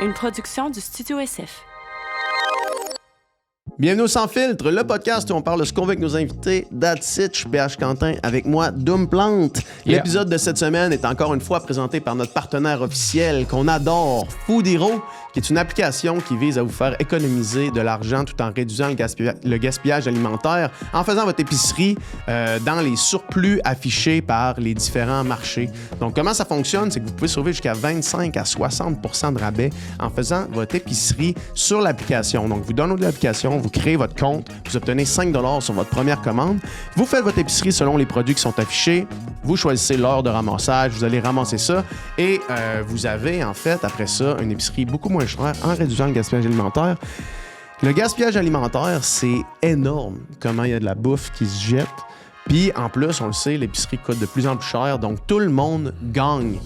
une production du Studio SF. Bienvenue au Sans Filtre, le podcast où on parle de ce qu'on veut avec nos invités. That's it, je suis PH Quentin, avec moi, Doom Plante. Yeah. L'épisode de cette semaine est encore une fois présenté par notre partenaire officiel qu'on adore, Food Hero, qui est une application qui vise à vous faire économiser de l'argent tout en réduisant le gaspillage alimentaire en faisant votre épicerie dans les surplus affichés par les différents marchés. Donc, comment ça fonctionne? C'est que vous pouvez sauver jusqu'à 25 à 60% de rabais en faisant votre épicerie sur l'application. Donc, vous downloadez l'application, vous créez votre compte, vous obtenez 5 $ sur votre première commande. Vous faites votre épicerie selon les produits qui sont affichés. Vous choisissez l'heure de ramassage, vous allez ramasser ça et vous avez en fait après ça une épicerie beaucoup moins chère en réduisant le gaspillage alimentaire. Le gaspillage alimentaire, c'est énorme comment il y a de la bouffe qui se jette. Puis en plus, on le sait, l'épicerie coûte de plus en plus cher, donc tout le monde gagne.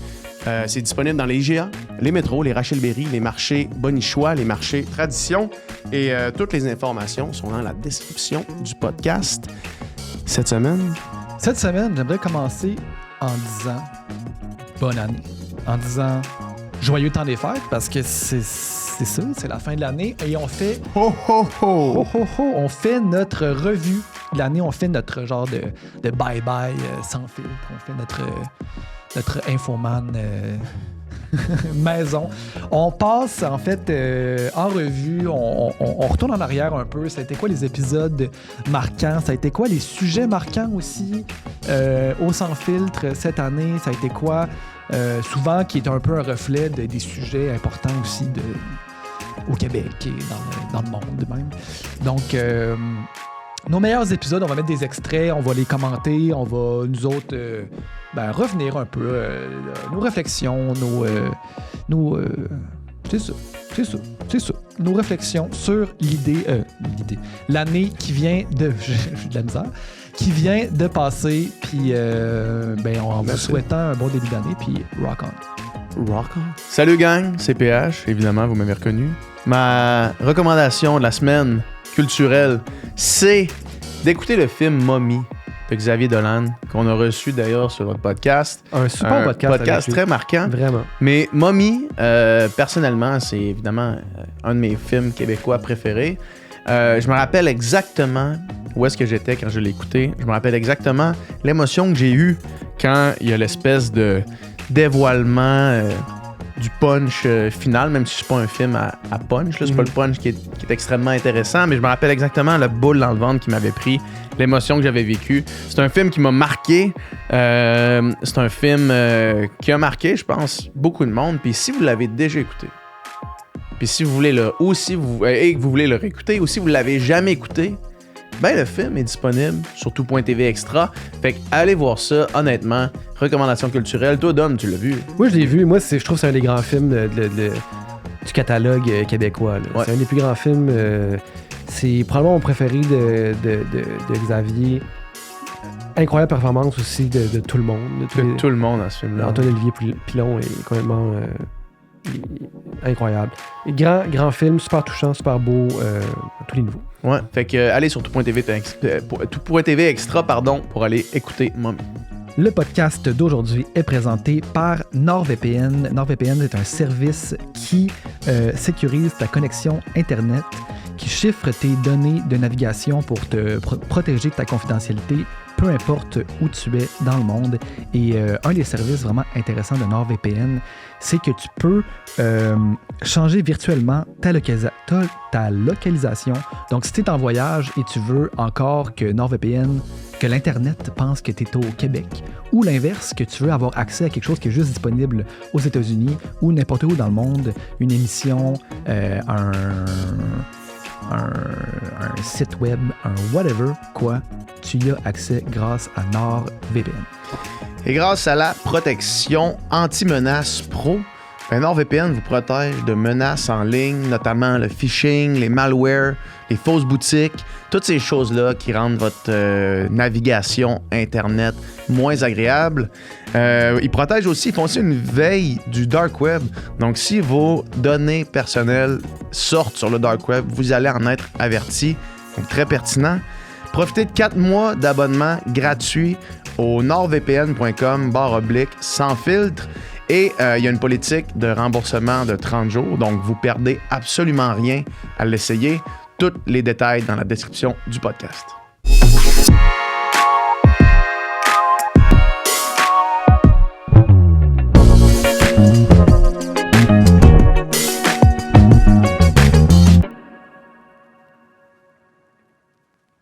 C'est disponible dans les IGA, les métros, les Rachel Berry, les marchés Bonichois, les marchés Tradition. Et toutes les informations sont dans la description du podcast. Cette semaine, j'aimerais commencer en disant bonne année. En disant joyeux temps des fêtes, parce que c'est ça, c'est la fin de l'année. Et on fait ho ho ho! on fait notre revue de l'année, on fait notre genre de bye-bye sans filtre. On fait notre infoman maison. On passe en fait en revue, on retourne en arrière un peu. Ça a été quoi les épisodes marquants? Ça a été quoi les sujets marquants aussi au Sans Filtre cette année? Ça a été quoi souvent qui est un peu un reflet des sujets importants aussi au Québec et dans le monde même. Donc nos meilleurs épisodes, on va mettre des extraits, on va les commenter, on va nous autres revenir un peu nos réflexions, c'est ça. Nos réflexions sur l'année qui vient de j'ai de la misère, qui vient de passer, puis en vous souhaitant un bon début d'année, puis rock on. Rock on. Salut gang, c'est PH, évidemment, vous m'avez reconnu. Ma recommandation de la semaine culturelle, c'est d'écouter le film Mommy de Xavier Dolan, qu'on a reçu d'ailleurs sur notre podcast. Un super podcast très marquant. Vraiment. Mais Mommy, personnellement, c'est évidemment un de mes films québécois préférés. Je me rappelle exactement où est-ce que j'étais quand je l'ai écouté. Je me rappelle exactement l'émotion que j'ai eue quand il y a l'espèce de dévoilement du punch final, même si c'est pas un film à punch. Là, c'est pas le punch qui est extrêmement intéressant, mais je me rappelle exactement la boule dans le ventre qui m'avait pris, l'émotion que j'avais vécue. C'est un film qui m'a marqué. C'est un film qui a marqué, je pense, beaucoup de monde. Puis si vous l'avez déjà écouté, puis si vous voulez et que vous voulez le réécouter, ou si vous l'avez jamais écouté, ben le film est disponible sur tout.tv extra. Fait que allez voir ça, honnêtement. Recommandation culturelle. Toi, Dom, tu l'as vu? Moi, je l'ai vu. Moi, je trouve que c'est un des grands films du catalogue québécois. Ouais. C'est un des plus grands films. C'est probablement mon préféré de Xavier. Incroyable performance aussi de tout le monde. Tout le monde dans ce film-là. Antoine-Olivier Pilon est complètement incroyable. Grand film, super touchant, super beau, à tous les niveaux. Ouais, fait que allez sur tout.tv extra, pour aller écouter Mommy. Le podcast d'aujourd'hui est présenté par NordVPN. NordVPN est un service qui sécurise ta connexion Internet, qui chiffre tes données de navigation pour te protéger de ta confidentialité, peu importe où tu es dans le monde. Et un des services vraiment intéressants de NordVPN, c'est que tu peux changer virtuellement ta localisation. Donc, si tu es en voyage et tu veux encore que NordVPN, que l'Internet pense que tu es au Québec, ou l'inverse, que tu veux avoir accès à quelque chose qui est juste disponible aux États-Unis ou n'importe où dans le monde, une émission, un site web, un whatever, tu y as accès grâce à NordVPN. Et grâce à la protection anti-menace pro, NordVPN vous protège de menaces en ligne, notamment le phishing, les malwares, les fausses boutiques, toutes ces choses-là qui rendent votre navigation Internet moins agréable. Ils protègent aussi, ils font aussi une veille du Dark Web. Donc, si vos données personnelles sortent sur le Dark Web, vous allez en être averti. Donc, très pertinent. Profitez de 4 mois d'abonnement gratuit au nordvpn.com/sans filtre. Et il y a une politique de remboursement de 30 jours, donc vous perdez absolument rien à l'essayer. Tous les détails dans la description du podcast.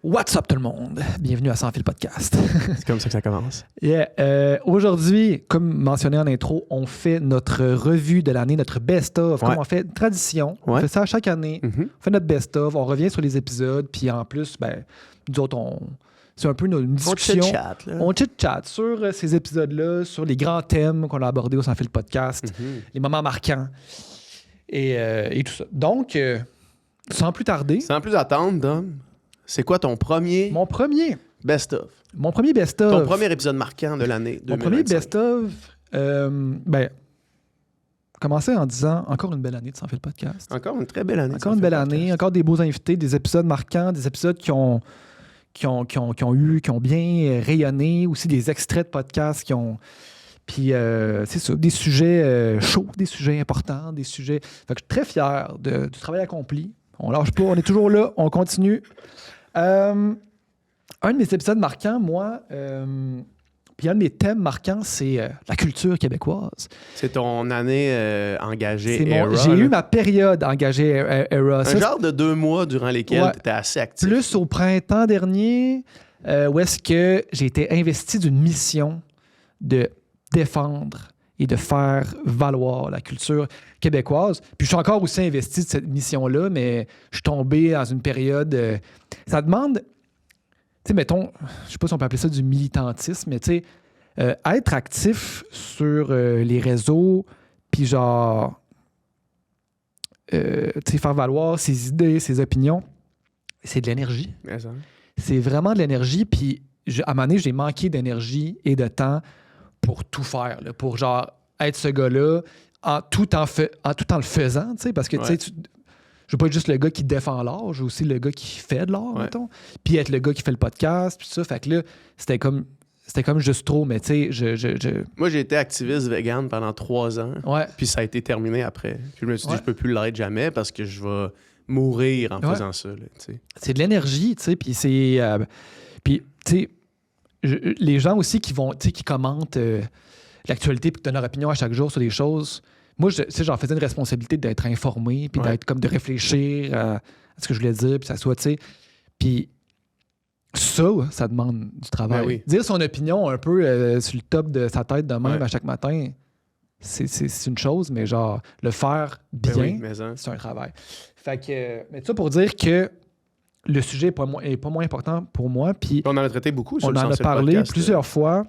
What's up tout le monde? Bienvenue à Sans Fil Podcast. C'est comme ça que ça commence. Yeah. Aujourd'hui, comme mentionné en intro, on fait notre revue de l'année, notre best-of. Comme on fait une tradition. On fait ça chaque année. On fait notre best-of. On revient sur les épisodes. Puis en plus, nous autres, c'est un peu une discussion. On chit-chat sur ces épisodes-là, sur les grands thèmes qu'on a abordés au Sans Fil Podcast, les moments marquants et tout ça. Donc, sans plus tarder. Sans plus attendre, Dom. C'est quoi ton premier best-of? Mon premier best-of. Ton premier épisode marquant de l'année 2025. Mon premier best-of, commencer en disant encore une belle année de Sans Fil Podcast. Encore une très belle année. Encore une belle année, encore des beaux invités, des épisodes marquants, des épisodes qui ont bien rayonné, aussi des extraits de podcasts qui ont... Puis, c'est ça, des sujets chauds, des sujets importants, des sujets... Fait que je suis très fier du travail accompli. On lâche pas, on est toujours là, on continue. Un de mes épisodes marquants, moi, puis un de mes thèmes marquants, c'est la culture québécoise. C'est ton année engagée J'ai eu ma période engagée Era. Un genre de 2 mois durant lesquels tu étais assez actif. Plus au printemps dernier, où est-ce que j'ai été investi d'une mission de défendre et de faire valoir la culture québécoise. Puis je suis encore aussi investi de cette mission-là, mais je suis tombé dans une période... ça demande, tu sais, mettons, je sais pas si on peut appeler ça du militantisme, mais tu sais, être actif sur les réseaux, puis genre, tu sais, faire valoir ses idées, ses opinions, c'est de l'énergie. C'est vraiment de l'énergie, puis à un moment donné, j'ai manqué d'énergie et de temps pour tout faire, là, pour genre être ce gars-là tout en le faisant, tu sais, parce que tu sais, je veux pas être juste le gars qui défend l'art, je veux aussi le gars qui fait de l'art, mettons, puis être le gars qui fait le podcast, puis ça, fait que là, c'était comme juste trop, mais tu sais, Moi, j'ai été activiste vegan pendant 3 ans, puis ça a été terminé après. Puis je me suis dit, je peux plus l'être jamais parce que je vais mourir en faisant ça, là, tu sais. C'est de l'énergie, tu sais, puis c'est... puis, tu sais, les gens aussi qui vont, tu sais, qui commentent l'actualité puis qui donnent leur opinion à chaque jour sur des choses. Moi, j'en faisais une responsabilité d'être informé puis d'être comme de réfléchir à ce que je voulais dire puis ça soit, tu sais. Puis ça demande du travail. Oui. Dire son opinion un peu sur le top de sa tête de même à chaque matin, c'est une chose, mais genre le faire bien, c'est un travail. Fait que, mais ça pour dire que le sujet est pas moins important pour moi. Puis on en a traité beaucoup sur on le en a parlé podcast, plusieurs fois.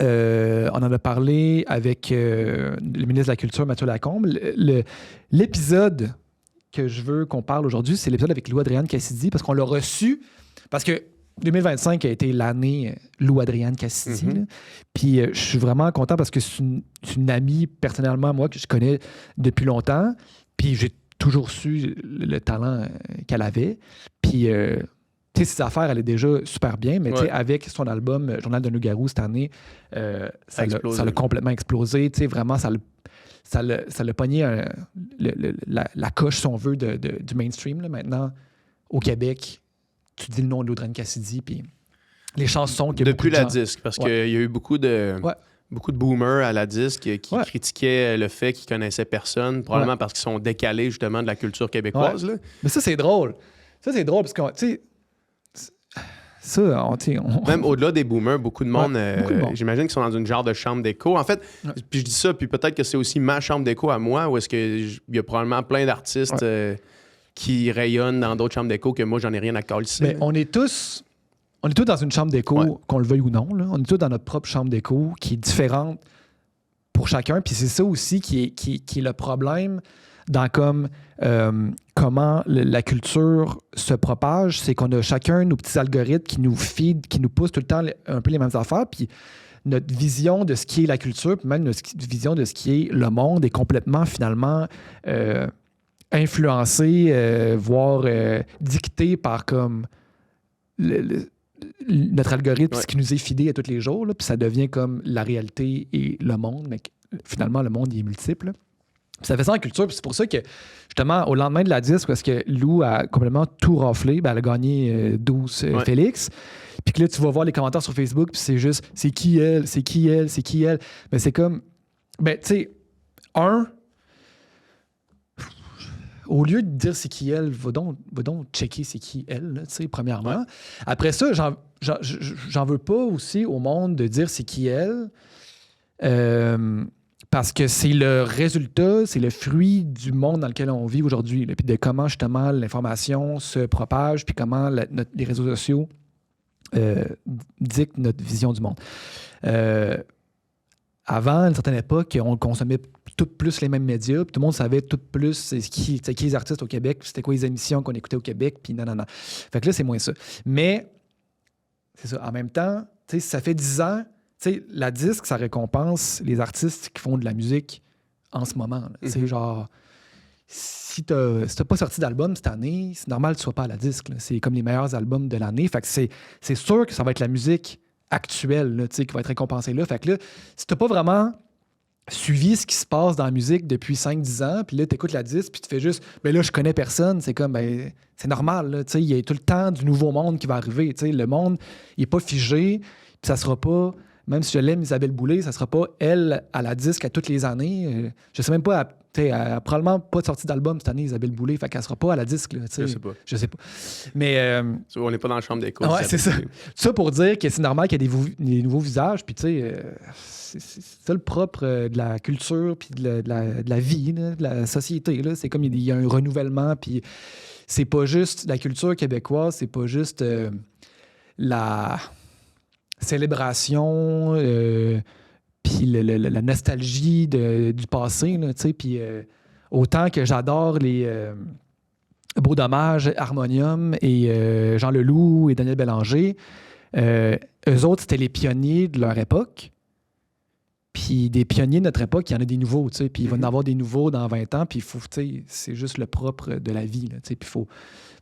On en a parlé avec le ministre de la Culture, Mathieu Lacombe. L'épisode que je veux qu'on parle aujourd'hui, c'est l'épisode avec Lou-Adrienne Cassidy, parce qu'on l'a reçu, parce que 2025 a été l'année Lou-Adrienne Cassidy. Puis je suis vraiment content parce que c'est une amie, personnellement, moi, que je connais depuis longtemps. Puis j'ai toujours su le talent qu'elle avait. Puis, tu sais, ses affaires, elle est déjà super bien, mais tu sais, avec son album Journal d'un loup-garou cette année, ça l'a complètement explosé. Tu sais, vraiment, ça l'a pogné la coche, si on veut, du mainstream. Là. Maintenant, au Québec, tu dis le nom de Lou-Adrienne Cassidy, puis les chansons... Depuis la disque, parce qu'il y a eu beaucoup de boomers à la disque qui critiquaient le fait qu'ils connaissaient personne, probablement parce qu'ils sont décalés justement de la culture québécoise. Là. Mais ça, c'est drôle. Ça, c'est drôle parce que, tu sais, ça, Même au-delà des boomers, beaucoup de monde, j'imagine qu'ils sont dans une genre de chambre d'écho. En fait, puis je dis ça, puis peut-être que c'est aussi ma chambre d'écho à moi, où est-ce qu'il y a probablement plein d'artistes qui rayonnent dans d'autres chambres d'écho que moi, j'en ai rien à calisser. Mais on est tous dans une chambre d'écho, qu'on le veuille ou non. Là. On est tous dans notre propre chambre d'écho qui est différente pour chacun. Puis c'est ça aussi qui est le problème dans comment la culture se propage. C'est qu'on a chacun nos petits algorithmes qui nous feed, qui nous poussent tout le temps un peu les mêmes affaires. Puis notre vision de ce qui est la culture, puis même notre vision de ce qui est le monde est complètement, finalement, influencée, voire dictée par comme notre algorithme, ce qui nous est fidé à tous les jours, là, puis ça devient comme la réalité et le monde, mais finalement, le monde il est multiple. Ça fait ça en culture, puis c'est pour ça que, justement, au lendemain de la disque, parce que Lou a complètement tout raflé, ben, elle a gagné 12 Félix. Puis que là, tu vas voir les commentaires sur Facebook, puis c'est juste, c'est qui elle, c'est qui elle, c'est qui elle. Ben, c'est comme, ben, tu sais, au lieu de dire c'est qui elle, va donc checker c'est qui elle, tu sais, premièrement. Ouais. Après ça, j'en veux pas aussi au monde de dire c'est qui elle. Parce que c'est le résultat, c'est le fruit du monde dans lequel on vit aujourd'hui, puis de comment justement l'information se propage, puis comment les réseaux sociaux dictent notre vision du monde. Avant, à une certaine époque, on consommait tout plus les mêmes médias, puis tout le monde savait tout plus c'est qui les artistes au Québec, puis c'était quoi les émissions qu'on écoutait au Québec, puis non. Fait que là, c'est moins ça. Mais, c'est ça, en même temps, tu sais, ça fait 10 ans. Tu sais, la disque, ça récompense les artistes qui font de la musique en ce moment. C'est genre, si t'as pas sorti d'album cette année, c'est normal que tu sois pas à la disque. Là. C'est comme les meilleurs albums de l'année. Fait que c'est sûr que ça va être la musique actuelle là, qui va être récompensée là. Fait que là, si t'as pas vraiment suivi ce qui se passe dans la musique depuis 5-10 ans, puis là, t'écoutes la disque, puis tu fais juste, ben là, je connais personne, c'est comme, ben, c'est normal. Il y a tout le temps du nouveau monde qui va arriver. Le monde, il est pas figé, puis ça sera pas... Même si je l'aime, Isabelle Boulay, ça ne sera pas elle à la disque à toutes les années. Je ne sais même pas, elle n'a probablement pas de sortie d'album cette année, Isabelle Boulay, fait qu'elle ne sera pas à la disque. Là, je sais pas. Mais. On n'est pas dans la chambre d'écho. Ouais, c'est ça. Ça pour dire que c'est normal qu'il y ait des nouveaux visages. Puis, tu sais, c'est ça le propre de la culture, puis de la vie, là, de la société. Là. C'est comme il y a un renouvellement. Puis, c'est pas juste la culture québécoise, c'est pas juste la célébration, puis la nostalgie du passé, tu sais, puis autant que j'adore les Beau Dommage, Harmonium et Jean Leloup et Daniel Bélanger, eux autres, c'était les pionniers de leur époque, puis des pionniers de notre époque, il y en a des nouveaux, tu sais, puis il va y en avoir des nouveaux dans 20 ans, puis il faut, tu sais, c'est juste le propre de la vie, tu sais, puis il faut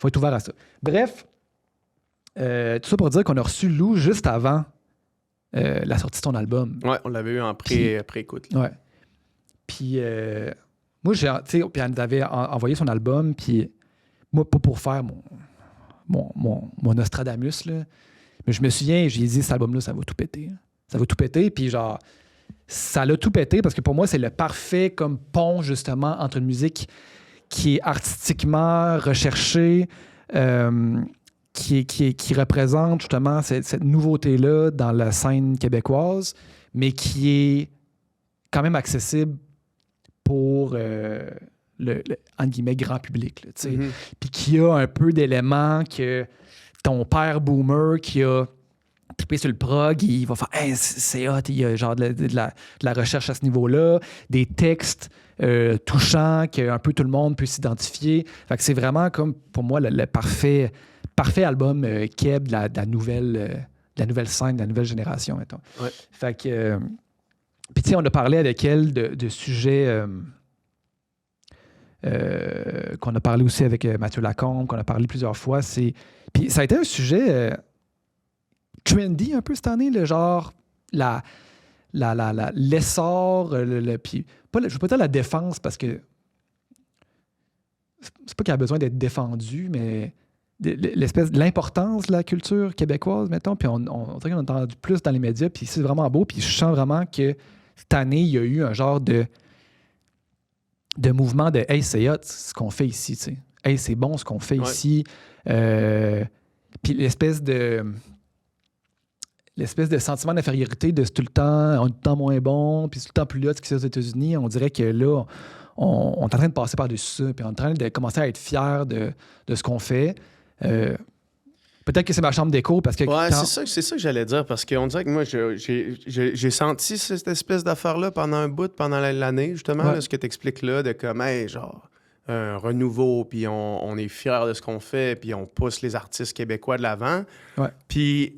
être ouvert à ça. Bref, tout ça pour dire qu'on a reçu Lou juste avant la sortie de ton album. Ouais, on l'avait eu en pré-écoute. Ouais. Puis, moi, tu sais, puis elle nous avait envoyé son album, puis moi, pas pour faire mon Nostradamus, là, mais je me souviens, j'ai dit, cet album-là, ça va tout péter. Ça va tout péter, puis genre, ça l'a tout pété, parce que pour moi, c'est le parfait comme pont, justement, entre une musique qui est artistiquement recherchée, qui représente justement cette nouveauté-là dans la scène québécoise, mais qui est quand même accessible pour le entre guillemets, grand public. Là, puis qui a un peu d'éléments que ton père boomer qui a trippé sur le prog, il va faire hey, c'est hot, il y a genre de la recherche à ce niveau-là, des textes touchants que un peu tout le monde peut s'identifier. Fait que c'est vraiment comme pour moi le parfait album Keb de la nouvelle scène, de la nouvelle génération, mettons. Ouais. Fait que... Puis tu sais, on a parlé avec elle de sujets qu'on a parlé aussi avec Mathieu Lacombe, qu'on a parlé plusieurs fois. Puis ça a été un sujet trendy un peu cette année, le genre l'essor, puis je ne veux pas dire la défense, parce que c'est pas qu'elle a besoin d'être défendue, mais l'espèce de l'importance de la culture québécoise, mettons, puis on dirait qu'on a entendu plus dans les médias, puis c'est vraiment beau, puis je sens vraiment que cette année, il y a eu un genre de mouvement de « Hey, c'est hot ce qu'on fait ici », tu sais. « Hey, c'est bon ce qu'on fait ici ». Puis l'espèce de sentiment d'infériorité de c'est tout le temps, on est tout le temps moins bon, puis c'est tout le temps plus là ce qui se fait aux États-Unis, on dirait que là, on est en train de passer par-dessus ça, puis on est en train de commencer à être fiers de ce qu'on fait. Peut-être que c'est ma chambre d'écho parce que... Ouais, c'est ça que j'allais dire, parce qu'on dirait que moi, j'ai senti cette espèce d'affaire-là pendant un bout, pendant l'année, justement, là, ce que tu expliques là, de comme, hey, genre, un renouveau, puis on est fiers de ce qu'on fait, puis on pousse les artistes québécois de l'avant. Ouais. Puis,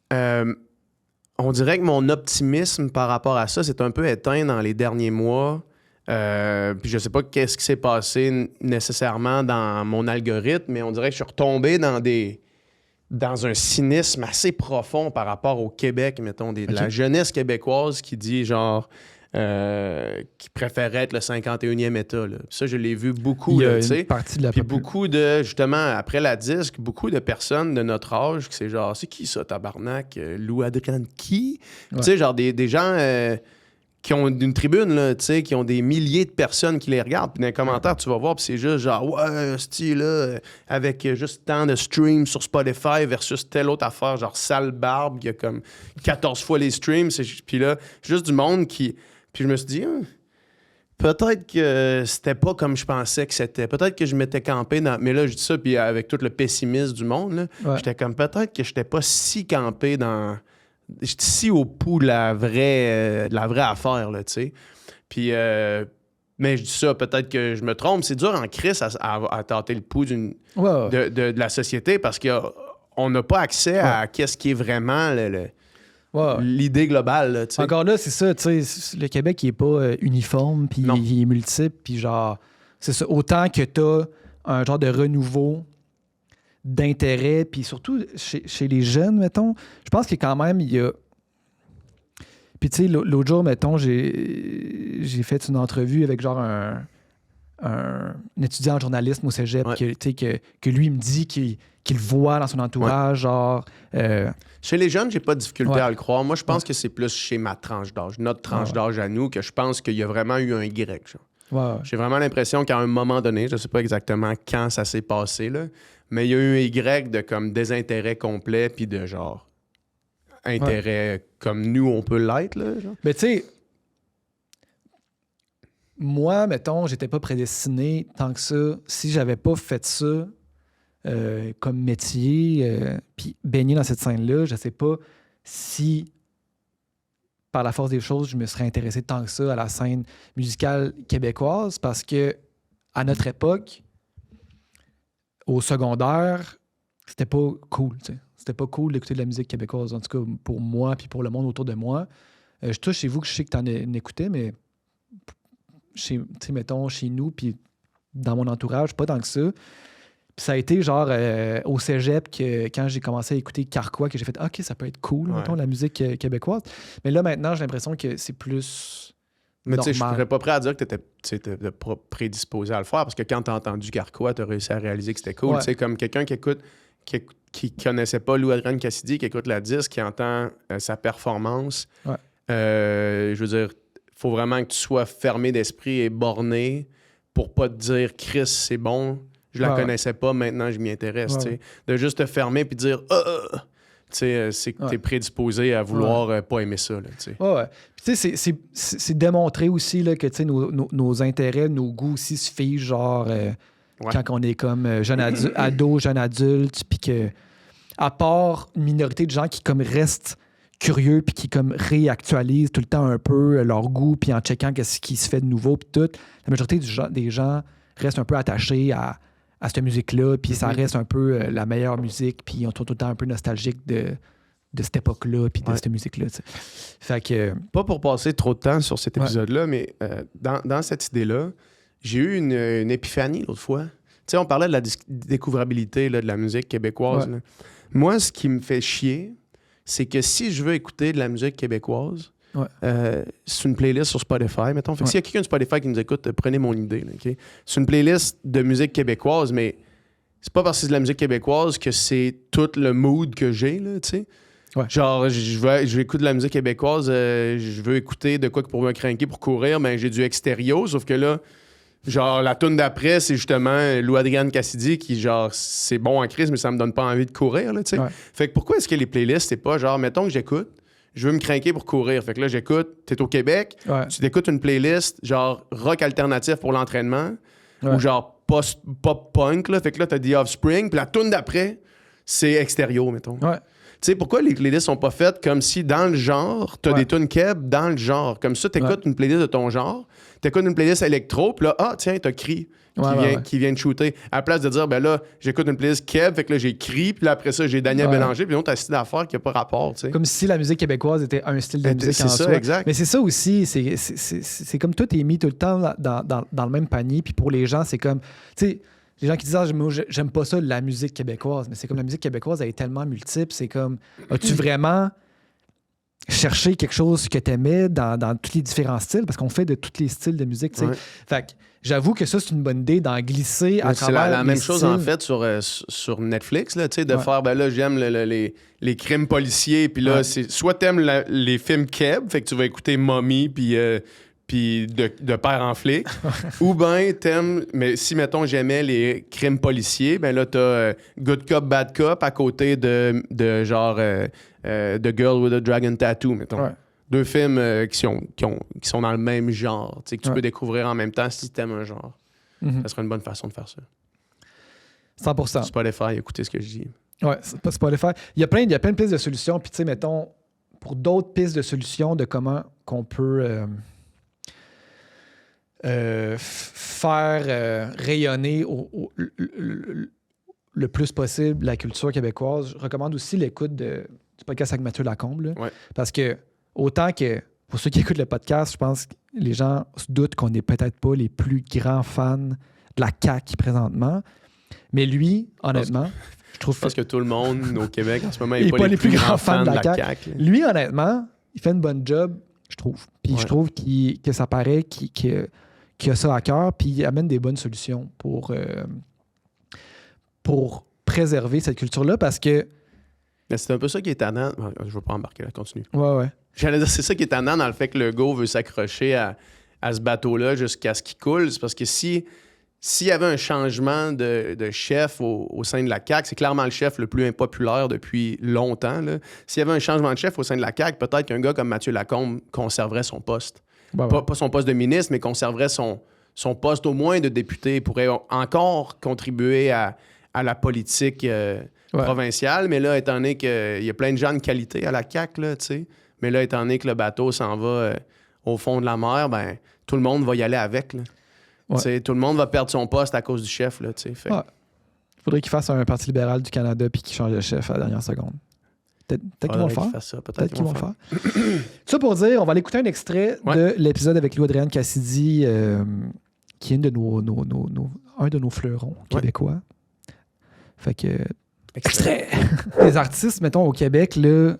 on dirait que mon optimisme par rapport à ça s'est un peu éteint dans les derniers mois. Puis je sais pas qu'est-ce qui s'est passé nécessairement dans mon algorithme, mais on dirait que je suis retombé dans un cynisme assez profond par rapport au Québec, mettons, de la jeunesse québécoise qui dit genre qui préférait être le 51e État. Là. Puis ça, je l'ai vu beaucoup. Il y a là, tu sais. une partie de la Puis population. beaucoup de, justement, après la disque, beaucoup de personnes de notre âge qui c'est genre, c'est qui ça, tabarnak? Lou Adrian qui? Ouais. Tu sais, genre des gens qui ont une tribune, là, tu sais, qui ont des milliers de personnes qui les regardent. Puis dans les commentaires, tu vas voir, puis c'est juste genre, ouais, style là, avec juste tant de streams sur Spotify versus telle autre affaire, genre Sale Barbe, qui a comme 14 fois les streams. Puis là, juste du monde qui. Puis je me suis dit, peut-être que c'était pas comme je pensais que c'était. Peut-être que je m'étais campé dans. Mais là, je dis ça, puis avec tout le pessimisme du monde, là, j'étais comme peut-être que j'étais pas si campé dans. J'étais si au pouls de la vraie affaire, là, tu sais. Puis, mais je dis ça, peut-être que je me trompe. C'est dur en crise à tâter le pouls de la société parce qu'on n'a pas accès à qu'est-ce qui est vraiment l'idée globale, là, tu sais. Encore là, c'est ça, tu sais, le Québec, il est pas uniforme, puis il est multiple, puis genre, c'est ça, autant que t'as un genre de renouveau d'intérêt, puis surtout chez les jeunes, mettons, je pense que quand même, il y a... Puis tu sais, l'autre jour, mettons, j'ai fait une entrevue avec genre un étudiant en journalisme au cégep, que lui, il me dit qu'il voit dans son entourage, genre... Chez les jeunes, j'ai pas de difficulté à le croire. Moi, je pense que c'est plus chez ma tranche d'âge, notre tranche d'âge à nous, que je pense qu'il y a vraiment eu un Y, genre. J'ai vraiment l'impression qu'à un moment donné, je sais pas exactement quand ça s'est passé, là, mais il y a eu un Y de comme désintérêt complet puis de genre intérêt comme nous, on peut l'être, là. Genre. Mais tu sais, moi, mettons, j'étais pas prédestiné tant que ça. Si j'avais pas fait ça comme métier, puis baigné dans cette scène-là, je sais pas si... par la force des choses, je me serais intéressé tant que ça à la scène musicale québécoise parce que à notre époque, au secondaire, c'était pas cool. T'sais. C'était pas cool d'écouter de la musique québécoise, en tout cas pour moi puis pour le monde autour de moi. Je touche chez vous que je sais que t'en écoutais, mais mettons chez nous puis dans mon entourage, pas tant que ça. Puis ça a été genre au cégep que quand j'ai commencé à écouter Carquois que j'ai fait OK, ça peut être cool, mettons, la musique québécoise. Mais là, maintenant, j'ai l'impression que c'est plus. Mais tu sais, je serais pas prêt à dire que tu étais pas prédisposé à le faire parce que quand tu as entendu Carquois, tu as réussi à réaliser que c'était cool. Ouais. Tu sais, comme quelqu'un qui écoute, qui connaissait pas Lou Adrian Cassidy, qui écoute la disque, qui entend sa performance. Ouais. Je veux dire, faut vraiment que tu sois fermé d'esprit et borné pour pas te dire Chris, c'est bon. Je la connaissais pas, maintenant je m'y intéresse. Ouais. De juste te fermer puis dire c'est que t'es prédisposé à vouloir pas aimer ça. Là, ouais. Puis tu sais, c'est démontré aussi là, que nos intérêts, nos goûts aussi se figent genre quand on est comme jeune ado, jeune adulte, puis que à part une minorité de gens qui comme restent curieux puis qui comme réactualisent tout le temps un peu leur goût puis en checkant ce qui se fait de nouveau puis tout, la majorité des gens restent un peu attachés à cette musique-là, puis ça reste un peu la meilleure musique, puis on est tout le temps un peu nostalgique de cette époque-là, puis de cette musique-là. T'sais. Fait que... Pas pour passer trop de temps sur cet épisode-là, mais dans cette idée-là, j'ai eu une épiphanie l'autre fois. Tu sais, on parlait de la découvrabilité là, de la musique québécoise. Là. Moi, ce qui me fait chier, c'est que si je veux écouter de la musique québécoise, c'est une playlist sur Spotify, mettons. Fait que s'il y a quelqu'un de Spotify qui nous écoute, prenez mon idée. Là, okay? C'est une playlist de musique québécoise, mais c'est pas parce que c'est de la musique québécoise que c'est tout le mood que j'ai, là, tu sais. Ouais. Genre, je vais écouter de la musique québécoise, je veux écouter de quoi pour me craquer pour courir, mais j'ai du extérieur, sauf que là, genre, la tune d'après, c'est justement Lou Adrian Cassidy qui, genre, c'est bon en crise, mais ça me donne pas envie de courir, là, tu sais. Fait que pourquoi est-ce que les playlists, c'est pas genre, mettons que j'écoute, je veux me craquer pour courir. Fait que là, j'écoute, t'es au Québec, tu t'écoutes une playlist, genre rock alternatif pour l'entraînement, ou genre pop-punk, là. Fait que là, t'as The Offspring, puis la tune d'après, c'est extérieur, mettons. Tu sais, pourquoi les playlists sont pas faites comme si, dans le genre, t'as des tunes keb dans le genre. Comme ça, t'écoutes une playlist de ton genre, t'écoutes une playlist électro, puis là, tiens, t'as Cri qui vient de shooter. À la place de dire, ben là, j'écoute une playlist keb, fait que là, j'ai Cri, puis là, après ça, j'ai Daniel Bélanger, puis l'autre, t'as un style d'affaires qui a pas rapport, tu sais. Comme si la musique québécoise était un style de musique en soi. C'est ça, exact. Mais c'est ça aussi, c'est comme tout est mis tout le temps dans le même panier, puis pour les gens, c'est comme, tu sais, les gens qui disent j'aime pas ça, la musique québécoise. Mais c'est comme la musique québécoise, elle est tellement multiple. C'est comme, as-tu vraiment chercher quelque chose que tu aimais dans tous les différents styles, parce qu'on fait de tous les styles de musique. Tu sais. Fait que j'avoue que ça, c'est une bonne idée d'en glisser à travers c'est la même chose, styles. en fait, sur Netflix, là, tu sais, de faire, ben là, j'aime les crimes policiers, puis là, c'est soit t'aimes les films Keb, fait que tu vas écouter Mommy, puis de père en flic, ou ben t'aimes, mais si, mettons, j'aimais les crimes policiers, ben là, t'as Good Cop, Bad Cop à côté de genre The Girl with a Dragon Tattoo, mettons. Ouais. Deux films qui sont dans le même genre, que tu peux découvrir en même temps si tu aimes un genre. Ça serait une bonne façon de faire ça. 100%. Spotify, écoutez ce que je dis. Oui, Spotify. Il y a plein de pistes de solutions. Puis, tu sais, mettons, pour d'autres pistes de solutions de comment qu'on peut faire rayonner le plus possible la culture québécoise, je recommande aussi l'écoute du podcast avec Mathieu Lacombe. Là, parce que autant que, pour ceux qui écoutent le podcast, je pense que les gens se doutent qu'on n'est peut-être pas les plus grands fans de la CAQ présentement. Mais lui, honnêtement, je trouve... Parce que tout le monde au Québec, en ce moment, n'est pas les plus grands fans de la CAQ. Lui, honnêtement, il fait une bonne job, je trouve. Puis je trouve que ça paraît qu'il a ça à cœur, puis il amène des bonnes solutions pour préserver cette culture-là, parce que... Mais c'est un peu ça qui est tannant. Je ne veux pas embarquer là, continue. Ouais. J'allais dire, c'est ça qui est tannant dans le fait que le gars veut s'accrocher à ce bateau-là jusqu'à ce qu'il coule. C'est parce que s'il y avait un changement de chef au sein de la CAQ, c'est clairement le chef le plus impopulaire depuis longtemps. Là. S'il y avait un changement de chef au sein de la CAQ, peut-être qu'un gars comme Mathieu Lacombe conserverait son poste. Pas son poste de ministre, mais conserverait son poste au moins de député, pourrait encore contribuer à la politique provinciale. Mais là, étant donné qu'il y a plein de gens de qualité à la CAQ, là, tu sais, mais là, étant donné que le bateau s'en va au fond de la mer, ben tout le monde va y aller avec. Là. Tout le monde va perdre son poste à cause du chef. Là, fait. Il faudrait qu'il fasse un Parti libéral du Canada puis qu'il change de chef à la dernière seconde. Peut-être qu'ils vont le faire. Peut-être qu'ils vont le faire. Ça pour dire, on va aller écouter un extrait de l'épisode avec Louis-Adrien Cassidy, qui est un de nos fleurons québécois. Fait que... Extrait! Les artistes, mettons, au Québec, là,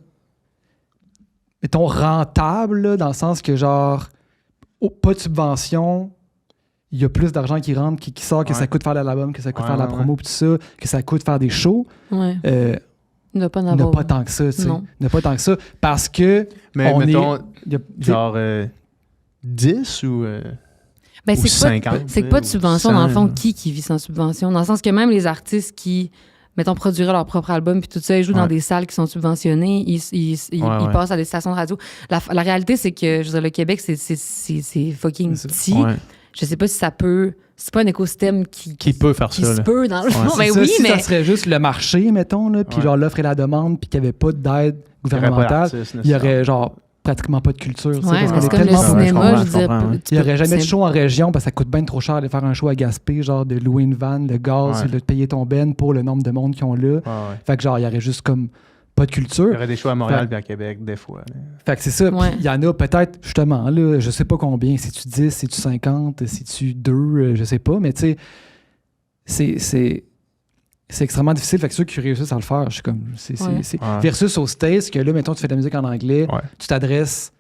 mettons, rentables, là, dans le sens que, genre, pas de subvention, il y a plus d'argent qui rentre, qui sort, que ça coûte faire l'album, que ça coûte faire la promo, tout ça, que ça coûte faire des shows. Il n'a pas tant que ça, tu sais. Il n'a pas tant que ça, parce que... Mais mettons, genre 10 ou... Ben, c'est 50. C'est que pas de subvention, 100, dans le fond, qui vit sans subvention? Dans le sens que même les artistes qui, mettons, produiraient leur propre album, puis tout ça, ils jouent dans des salles qui sont subventionnées, ils passent à des stations de radio. La réalité, c'est que, je veux dire, le Québec, c'est fucking petit. Je sais pas si ça peut... C'est pas un écosystème qui peut faire ça. Qui se peut, dans le fond. Mais oui, mais... ça serait juste le marché, mettons, là, puis genre l'offre et la demande, puis qu'il n'y avait pas d'aide gouvernementale, il y aurait genre pratiquement pas de culture. C'est comme le cinéma, je veux dire. Il n'y aurait jamais de show en région parce que ça coûte bien trop cher de faire un show à Gaspé, genre de louer une van, le gaz, de payer ton ben pour le nombre de monde qu'ils ont là. Fait que genre, il y aurait juste comme pas de culture. Il y aurait des shows à Montréal et à Québec, des fois. Fait que c'est ça. Puis il y en a peut-être, justement, là, je sais pas combien. C'est-tu 10, c'est-tu 50, c'est-tu 2, je sais pas. Mais tu sais, c'est extrêmement difficile. Fait que ceux qui réussissent à le faire, je suis comme... Versus aux States, que là, mettons, tu fais de la musique en anglais, tu t'adresses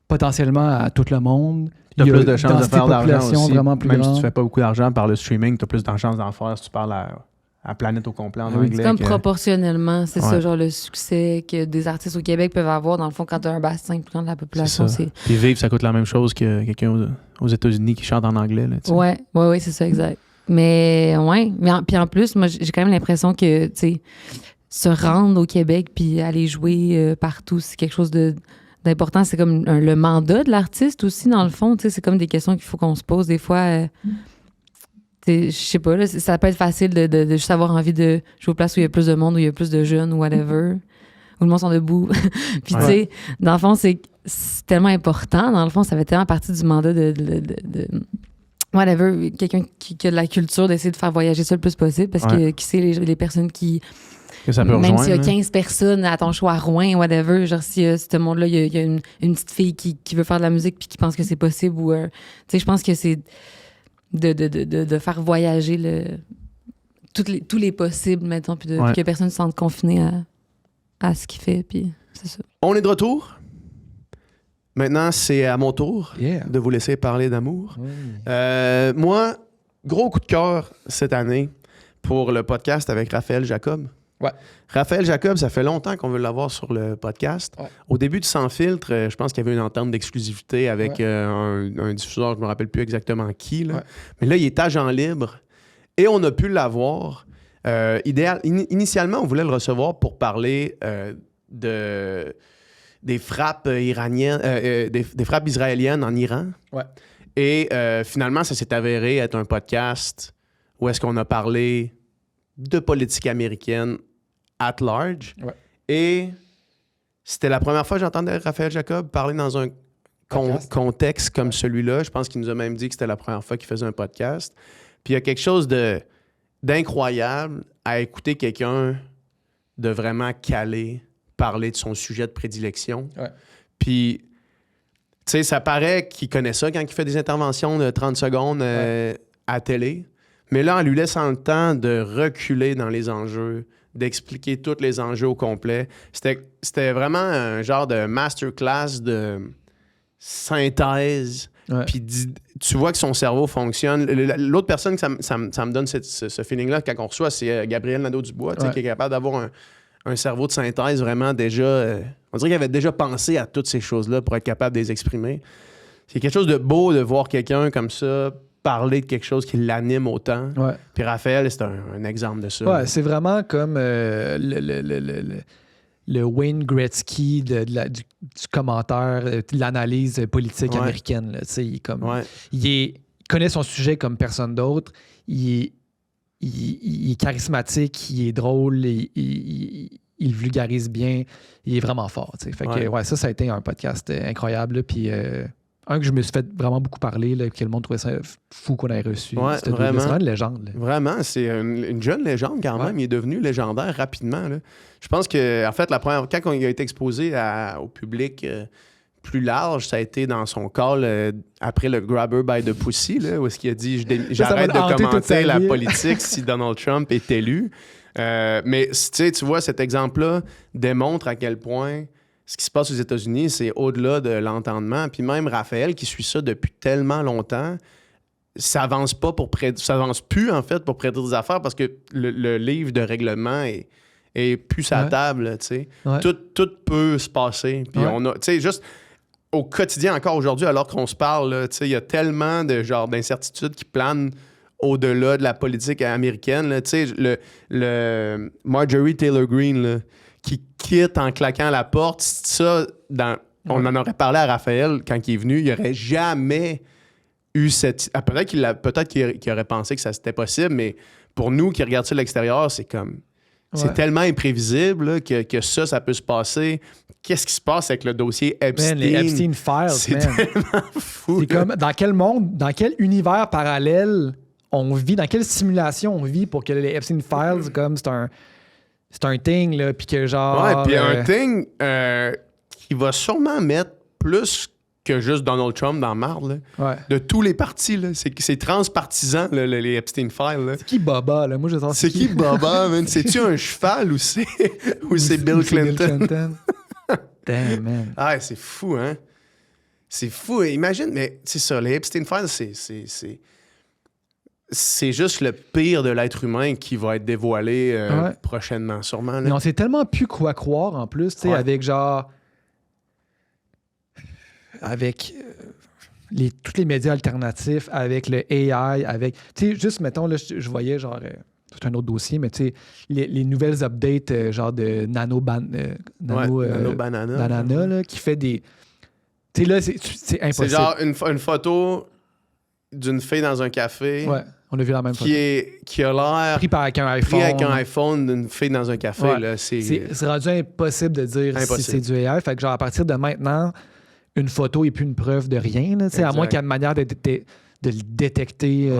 potentiellement à tout le monde. Tu as plus de chances de faire de l'argent aussi. Même grande. Si tu fais pas beaucoup d'argent par le streaming, tu as plus de chances d'en faire si tu parles à la planète au complet en anglais. C'est comme proportionnellement, c'est ça, genre le succès que des artistes au Québec peuvent avoir, dans le fond, quand tu as un bassin plus grand de la population. Puis vivre, ça coûte la même chose que quelqu'un aux États-Unis qui chante en anglais. Là, ouais, c'est ça, exact. Mais puis en plus, moi, j'ai quand même l'impression que, tu sais, se rendre au Québec puis aller jouer partout, c'est quelque chose d'important. C'est comme le mandat de l'artiste aussi, dans le fond. Tu sais, c'est comme des questions qu'il faut qu'on se pose des fois. Je sais pas, là, ça peut être facile de juste avoir envie de jouer aux places où il y a plus de monde, où il y a plus de jeunes, ou whatever, où le monde sont debout. Puis, tu sais, dans le fond, c'est tellement important. Dans le fond, ça fait tellement partie du mandat de whatever, quelqu'un qui a de la culture, d'essayer de faire voyager ça le plus possible, parce que qui sait les personnes qui... Que ça peut même s'il y a 15 personnes à ton show à Rouen, whatever, genre si ce monde-là, il y a une petite fille qui veut faire de la musique puis qui pense que c'est possible, ou... tu sais, je pense que c'est de faire voyager tous les possibles, mettons, puis que personne ne se sente confiné à ce qu'il fait, puis c'est ça. On est de retour. Maintenant, c'est à mon tour de vous laisser parler d'amour. Moi, gros coup de cœur cette année pour le podcast avec Raphaël Jacob. Ouais. Raphaël Jacob, ça fait longtemps qu'on veut l'avoir sur le podcast. Ouais. Au début de Sans filtre, je pense qu'il y avait une entente d'exclusivité avec un diffuseur, je ne me rappelle plus exactement qui. Là. Ouais. Mais là, il est agent libre et on a pu l'avoir. Initialement, on voulait le recevoir pour parler des frappes iraniennes, des frappes israéliennes en Iran. Ouais. Et finalement, ça s'est avéré être un podcast où est-ce qu'on a parlé de politique américaine at large. Ouais. Et c'était la première fois que j'entendais Raphaël Jacob parler dans un contexte comme celui-là. Je pense qu'il nous a même dit que c'était la première fois qu'il faisait un podcast. Puis il y a quelque chose d'incroyable à écouter quelqu'un de vraiment calé parler de son sujet de prédilection. Ouais. Puis, tu sais, ça paraît qu'il connaît ça quand il fait des interventions de 30 secondes à télé. Mais là, en lui laissant le temps de reculer dans les enjeux, d'expliquer tous les enjeux au complet, c'était vraiment un genre de masterclass de synthèse. Ouais. Puis tu vois que son cerveau fonctionne. L'autre personne que ça me donne ce feeling-là quand on reçoit, c'est Gabriel Nadeau-Dubois, qui est capable d'avoir un cerveau de synthèse vraiment déjà... on dirait qu'il avait déjà pensé à toutes ces choses-là pour être capable de les exprimer. C'est quelque chose de beau de voir quelqu'un comme ça parler de quelque chose qui l'anime autant. Ouais. Puis Raphaël, c'est un exemple de ça. Ouais, c'est vraiment comme le Wayne Gretzky du commentaire, de l'analyse politique américaine. Là. Il connaît son sujet comme personne d'autre. Il est charismatique, il est drôle, il vulgarise bien. Il est vraiment fort. Fait que, ça a été un podcast incroyable. Là, puis un que je me suis fait vraiment beaucoup parler, là, que le monde trouvait ça fou qu'on ait reçu. Ouais, vraiment. C'est vraiment une légende. Là. Vraiment, c'est une jeune légende quand même. Il est devenu légendaire rapidement. Là. Je pense que, en fait, quand il a été exposé au public plus large, ça a été dans son call après le Grabber by the Pussy, là, où est-ce qu'il a dit j'arrête de commenter la politique si Donald Trump est élu. Mais tu vois, cet exemple-là démontre à quel point ce qui se passe aux États-Unis, c'est au-delà de l'entendement. Puis même Raphaël, qui suit ça depuis tellement longtemps, ça avance plus, en fait, pour prédire des affaires parce que le livre de règlement est plus à table, tu sais. Ouais. Tout peut se passer. Puis on a, tu sais, juste au quotidien, encore aujourd'hui, alors qu'on se parle, tu sais, il y a tellement de genre d'incertitudes qui planent au-delà de la politique américaine. Tu sais, le Marjorie Taylor Greene, là, qui quitte en claquant la porte, ça, on en aurait parlé à Raphaël quand il est venu, il n'aurait jamais eu cette... peut-être qu'il aurait pensé que ça c'était possible, mais pour nous qui regardons ça de l'extérieur, c'est comme... C'est tellement imprévisible là, que ça peut se passer. Qu'est-ce qui se passe avec le dossier Epstein? Man, les Epstein Files, c'est tellement fou. C'est comme, dans quel monde, dans quel univers parallèle on vit, dans quelle simulation on vit pour que les Epstein Files, comme c'est un thing, là, puis que genre... Ouais, puis un thing qui va sûrement mettre plus que juste Donald Trump dans la marde, là. De tous les partis, là. C'est transpartisan, là, les Epstein Files. Là. C'est qui Baba, là? Moi, je sais c'est qui Baba, man? C'est-tu un cheval ou c'est Bill Clinton? Damn, man. Ah, c'est fou, hein? C'est fou. Imagine, mais c'est ça, les Epstein Files, c'est juste le pire de l'être humain qui va être dévoilé prochainement, sûrement. Là. Mais on sait tellement plus quoi croire, en plus, tu sais, avec genre... Avec tous les médias alternatifs, avec le AI, avec... Tu sais, juste, mettons, là, je voyais genre... c'est un autre dossier, mais tu sais, les nouvelles updates genre de Nano Banana, là, qui fait des... Tu sais, là, c'est impossible. C'est genre une photo d'une fille dans un café. Ouais, on a vu la même photo. Qui a l'air... Pris avec un iPhone. Pris avec un iPhone d'une fille dans un café. Ouais. Là, c'est rendu impossible de dire si c'est du AI. Fait que genre, à partir de maintenant, une photo n'est plus une preuve de rien. Là, à moins qu'il y ait une manière de le détecter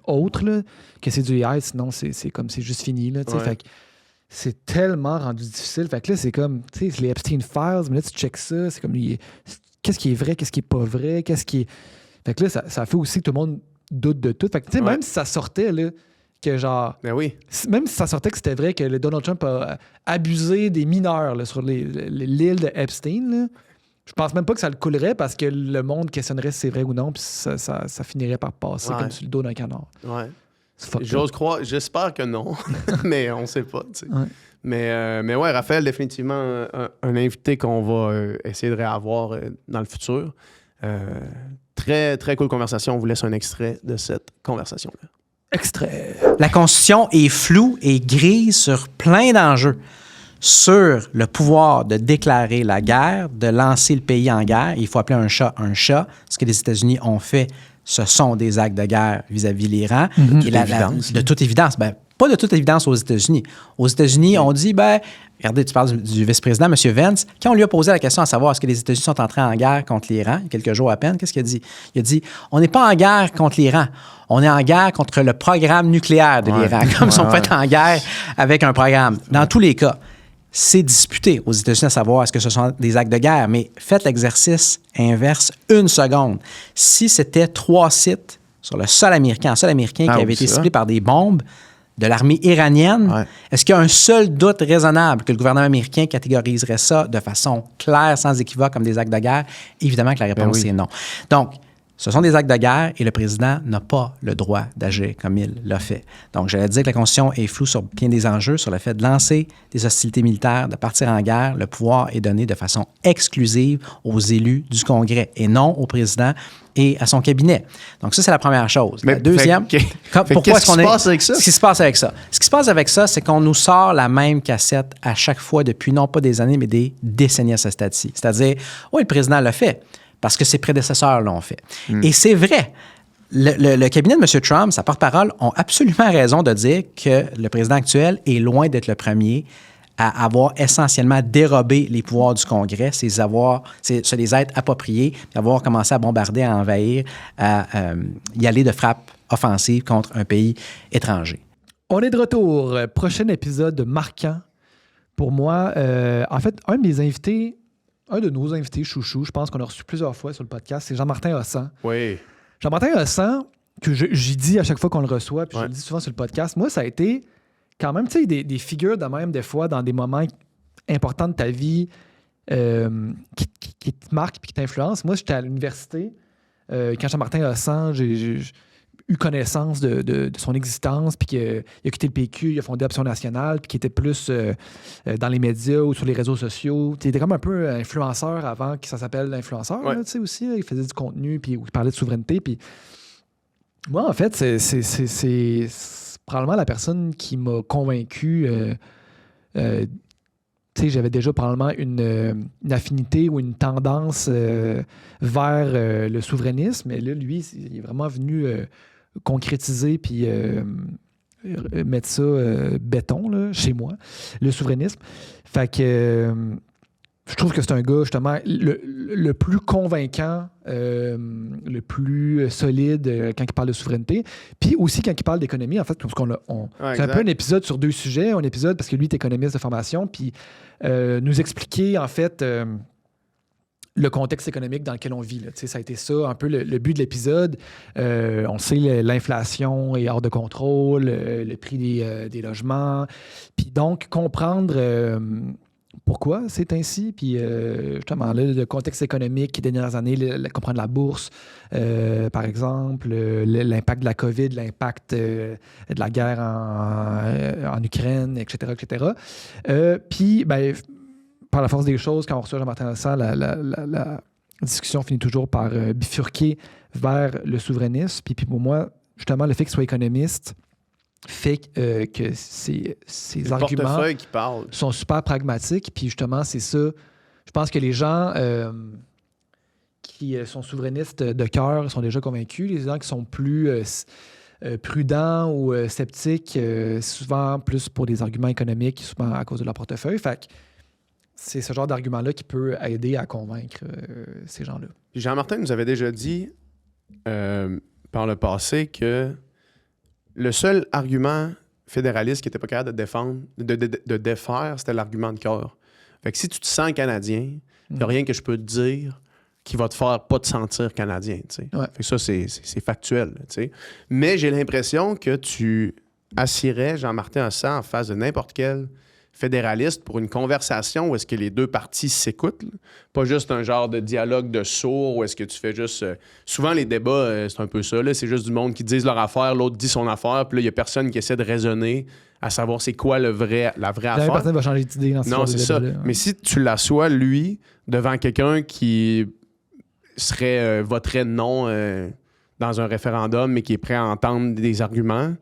autre, là, que c'est du AI. Sinon, c'est comme c'est juste fini. Là, fait que c'est tellement rendu difficile. Fait que là, c'est comme, tu sais, les Epstein Files, mais là, tu checks ça. C'est comme, qu'est-ce qui est vrai, qu'est-ce qui est pas vrai, qu'est-ce qui est... Fait que là, ça fait aussi que tout le monde doute de tout. Fait que, tu sais, même si ça sortait, là, que genre... Ben oui. Même si ça sortait que c'était vrai que le Donald Trump a abusé des mineurs là, sur l'île de Epstein, là, Je pense même pas que ça le coulerait parce que le monde questionnerait si c'est vrai ou non, puis ça finirait par passer comme sur le dos d'un canard. Ouais. C'est J'ose croire, j'espère que non, mais on sait pas, tu sais. Ouais. Mais ouais, Raphaël, définitivement un invité qu'on va essayer de réavoir dans le futur. Très, très cool conversation. On vous laisse un extrait de cette conversation-là. Extrait. La Constitution est floue et grise sur plein d'enjeux. Sur le pouvoir de déclarer la guerre, de lancer le pays en guerre. Il faut appeler un chat un chat. Ce que les États-Unis ont fait, ce sont des actes de guerre vis-à-vis de l'Iran. De toute évidence. Ben, pas de toute évidence aux États-Unis. Aux États-Unis, on dit, regardez, tu parles du vice-président, M. Vance, quand on lui a posé la question à savoir est-ce que les États-Unis sont entrés en guerre contre l'Iran, il y a quelques jours à peine, qu'est-ce qu'il a dit? Il a dit, on n'est pas en guerre contre l'Iran, on est en guerre contre le programme nucléaire de l'Iran, comme si on pouvait être en guerre avec un programme. Dans tous les cas, c'est disputé aux États-Unis à savoir est-ce que ce sont des actes de guerre, mais faites l'exercice inverse une seconde. Si c'était 3 sites sur le sol américain qui avait été ciblé par des bombes de l'armée iranienne, est-ce qu'il y a un seul doute raisonnable que le gouvernement américain catégoriserait ça de façon claire, sans équivoque, comme des actes de guerre? Évidemment que la réponse est non. Donc, ce sont des actes de guerre et le président n'a pas le droit d'agir comme il l'a fait. Donc, j'allais dire que la Constitution est floue sur bien des enjeux, sur le fait de lancer des hostilités militaires, de partir en guerre. Le pouvoir est donné de façon exclusive aux élus du Congrès et non au président et à son cabinet. Donc, ça, c'est la première chose. Mais la deuxième, pourquoi est-ce qu'on est... passe avec ça? Ce qui se passe avec ça? Ce qui se passe avec ça, c'est qu'on nous sort la même cassette à chaque fois depuis non pas des années, mais des décennies à ce stade-ci. C'est-à-dire, oui, le président l'a fait, parce que ses prédécesseurs l'ont fait. Et c'est vrai. Le cabinet de M. Trump, sa porte-parole, ont absolument raison de dire que le président actuel est loin d'être le premier à avoir essentiellement dérobé les pouvoirs du Congrès, se les être appropriés, puis avoir commencé à bombarder, à envahir, à y aller de frappe offensive contre un pays étranger. On est de retour. Prochain épisode marquant pour moi. En fait, un de nos invités chouchous, je pense qu'on a reçu plusieurs fois sur le podcast, c'est Jean-Martin Hossan. Oui. Jean-Martin Hossan, que j'y dis à chaque fois qu'on le reçoit, puis je le dis souvent sur le podcast, moi, ça a été quand même, tu sais, des figures de même, des fois, dans des moments importants de ta vie qui te marquent et qui t'influencent. Moi, j'étais à l'université. Quand Jean-Martin Hossan, j'ai eu connaissance de son existence, puis qu'il a quitté le PQ, il a fondé Option nationale, puis qu'il était plus dans les médias ou sur les réseaux sociaux. Il était comme un peu influenceur avant que ça s'appelle influenceur, là, tu sais, aussi. Là, il faisait du contenu, puis il parlait de souveraineté. Puis moi, en fait, c'est probablement la personne qui m'a convaincu. Tu sais, j'avais déjà probablement une affinité ou une tendance vers le souverainisme. Mais là, lui, il est vraiment venu concrétiser puis mettre ça béton là, chez moi, le souverainisme. Fait que je trouve que c'est un gars, justement, le plus convaincant, le plus solide quand il parle de souveraineté. Puis aussi quand il parle d'économie, en fait, parce qu'on c'est un peu un épisode sur 2 sujets. Un épisode parce que lui est économiste de formation, puis nous expliquer, en fait, le contexte économique dans lequel on vit. Là. Ça a été ça, un peu le but de l'épisode. On sait, l'inflation est hors de contrôle, le prix des logements. Puis donc, comprendre pourquoi c'est ainsi, puis justement, là, le contexte économique des dernières années, comprendre la bourse, par exemple, l'impact de la COVID, l'impact de la guerre en Ukraine, etc., etc. Puis, par la force des choses, quand on reçoit Jean-Martin Hossan, la discussion finit toujours par bifurquer vers le souverainisme. Puis pour moi, justement, le fait qu'il soit économiste fait que ces arguments qui parle sont super pragmatiques. Puis justement, c'est ça. Je pense que les gens qui sont souverainistes de cœur sont déjà convaincus. Les gens qui sont plus prudents ou sceptiques, souvent plus pour des arguments économiques, souvent à cause de leur portefeuille. Fait que c'est ce genre d'argument-là qui peut aider à convaincre ces gens-là. Jean-Martin nous avait déjà dit par le passé que le seul argument fédéraliste qui n'était pas capable de défendre, de défaire, c'était l'argument de cœur. Fait que si tu te sens canadien, il n'y a rien que je peux te dire qui va te faire pas te sentir canadien. Fait que ça, c'est factuel. Mais j'ai l'impression que tu assierais Jean-Martin Hossan en face de n'importe quel fédéraliste pour une conversation où est-ce que les deux parties s'écoutent. Là. Pas juste un genre de dialogue de sourds où est-ce que tu fais juste... souvent, les débats, c'est un peu ça. Là, c'est juste du monde qui disent leur affaire, l'autre dit son affaire, puis là, il n'y a personne qui essaie de raisonner à savoir c'est quoi la vraie affaire. Personne va changer d'idée dans ce Non, genre de c'est ça. débat-là. Mais si tu l'assois, lui, devant quelqu'un qui voterait non dans un référendum, mais qui est prêt à entendre des arguments,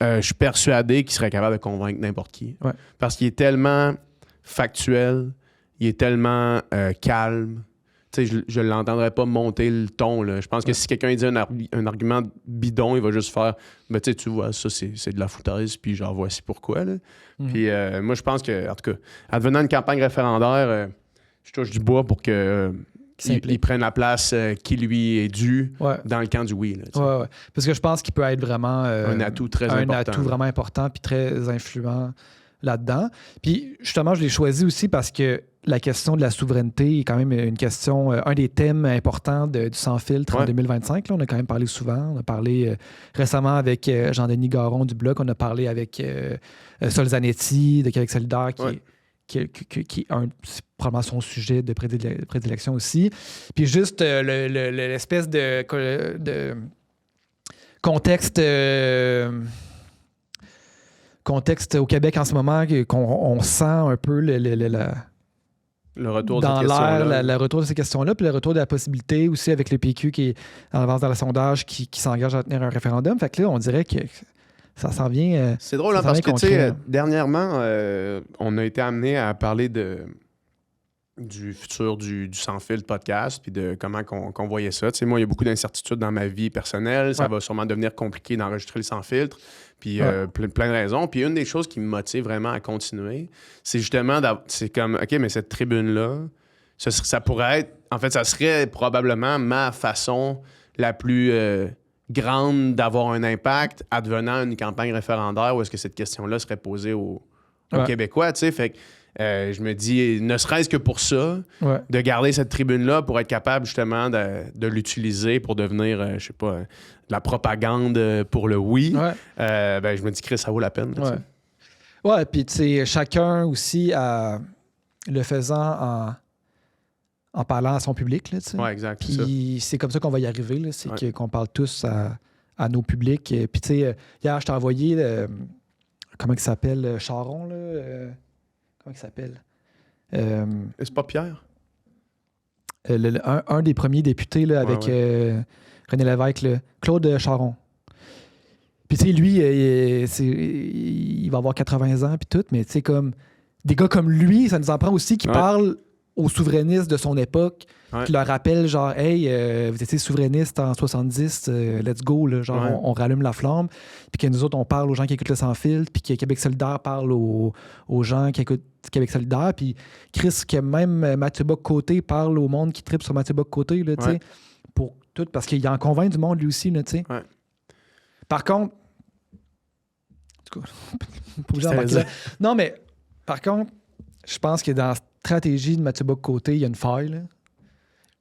je suis persuadé qu'il serait capable de convaincre n'importe qui. Ouais. Parce qu'il est tellement factuel, il est tellement calme. Tu sais, je ne l'entendrais pas monter le ton. Là. Je pense que si quelqu'un dit un argument bidon, il va juste faire ben, tu vois, ça, c'est de la foutaise, puis genre, voici pourquoi. Là. Puis moi, je pense que, en tout cas, advenant une campagne référendaire, je touche du bois pour que. Il prenne la place qui lui est due dans le camp du oui. Là, ouais. Parce que je pense qu'il peut être vraiment un atout très important. Un atout vraiment important puis très influent là-dedans. Puis justement, je l'ai choisi aussi parce que la question de la souveraineté est quand même une question, un des thèmes importants du Sans filtre en 2025. Là, on a quand même parlé souvent. On a parlé récemment avec Jean-Denis Garon du Bloc. On a parlé avec Sol Zanetti de Québec solidaire qui est c'est probablement son sujet de prédilection aussi. Puis juste l'espèce de contexte au Québec en ce moment, qu'on sent un peu le retour dans de cette question-là. le retour de ces questions-là, puis le retour de la possibilité aussi avec le PQ qui est en avance dans le sondage, qui s'engage à tenir un référendum. Fait que là, on dirait que ça s'en vient. C'est drôle, hein, parce que, tu sais, dernièrement, on a été amené à parler du futur du Sans filtre podcast, puis de comment qu'on voyait ça. Tu sais, moi, il y a beaucoup d'incertitudes dans ma vie personnelle. Ça va sûrement devenir compliqué d'enregistrer le Sans filtre, puis plein de raisons. Puis une des choses qui me motive vraiment à continuer, c'est justement, c'est comme, OK, mais cette tribune-là, ça pourrait être, en fait, ça serait probablement ma façon la plus... grande d'avoir un impact advenant une campagne référendaire où est-ce que cette question-là serait posée aux Québécois, tu sais, fait que je me dis, ne serait-ce que pour ça, de garder cette tribune-là pour être capable justement de l'utiliser pour devenir, je sais pas, de la propagande pour le oui, ben, je me dis, Chris, ça vaut la peine. Ouais, puis tu sais, chacun aussi, le faisant en parlant à son public. Là, ouais, exact. Puis c'est comme ça qu'on va y arriver. Là, c'est qu'on parle tous à nos publics. Puis tu sais, hier, je t'ai envoyé, comment il s'appelle, Charon, là? Comment il s'appelle? C'est pas Pierre? Un des premiers députés là, avec René Lévesque, là, Claude Charon. Puis tu sais, lui, il va avoir 80 ans puis tout, mais tu sais, comme des gars comme lui, ça nous en prend aussi qui parlent aux souverainistes de son époque, qui leur rappellent genre, hey, vous étiez souverainiste en 70, let's go, là, genre on rallume la flamme. Puis que nous autres, on parle aux gens qui écoutent le Sans filtre, puis que Québec solidaire parle aux gens qui écoutent Québec solidaire, puis Chris, que même Mathieu Bock-Côté parle au monde qui tripe sur Mathieu Bock-Côté, là, tu sais, pour tout, parce qu'il en convainc du monde lui aussi, là, tu sais. Par contre, en tout cas, non, mais par contre, je pense que dans la stratégie de Mathieu Bock-Côté, il y a une faille, là.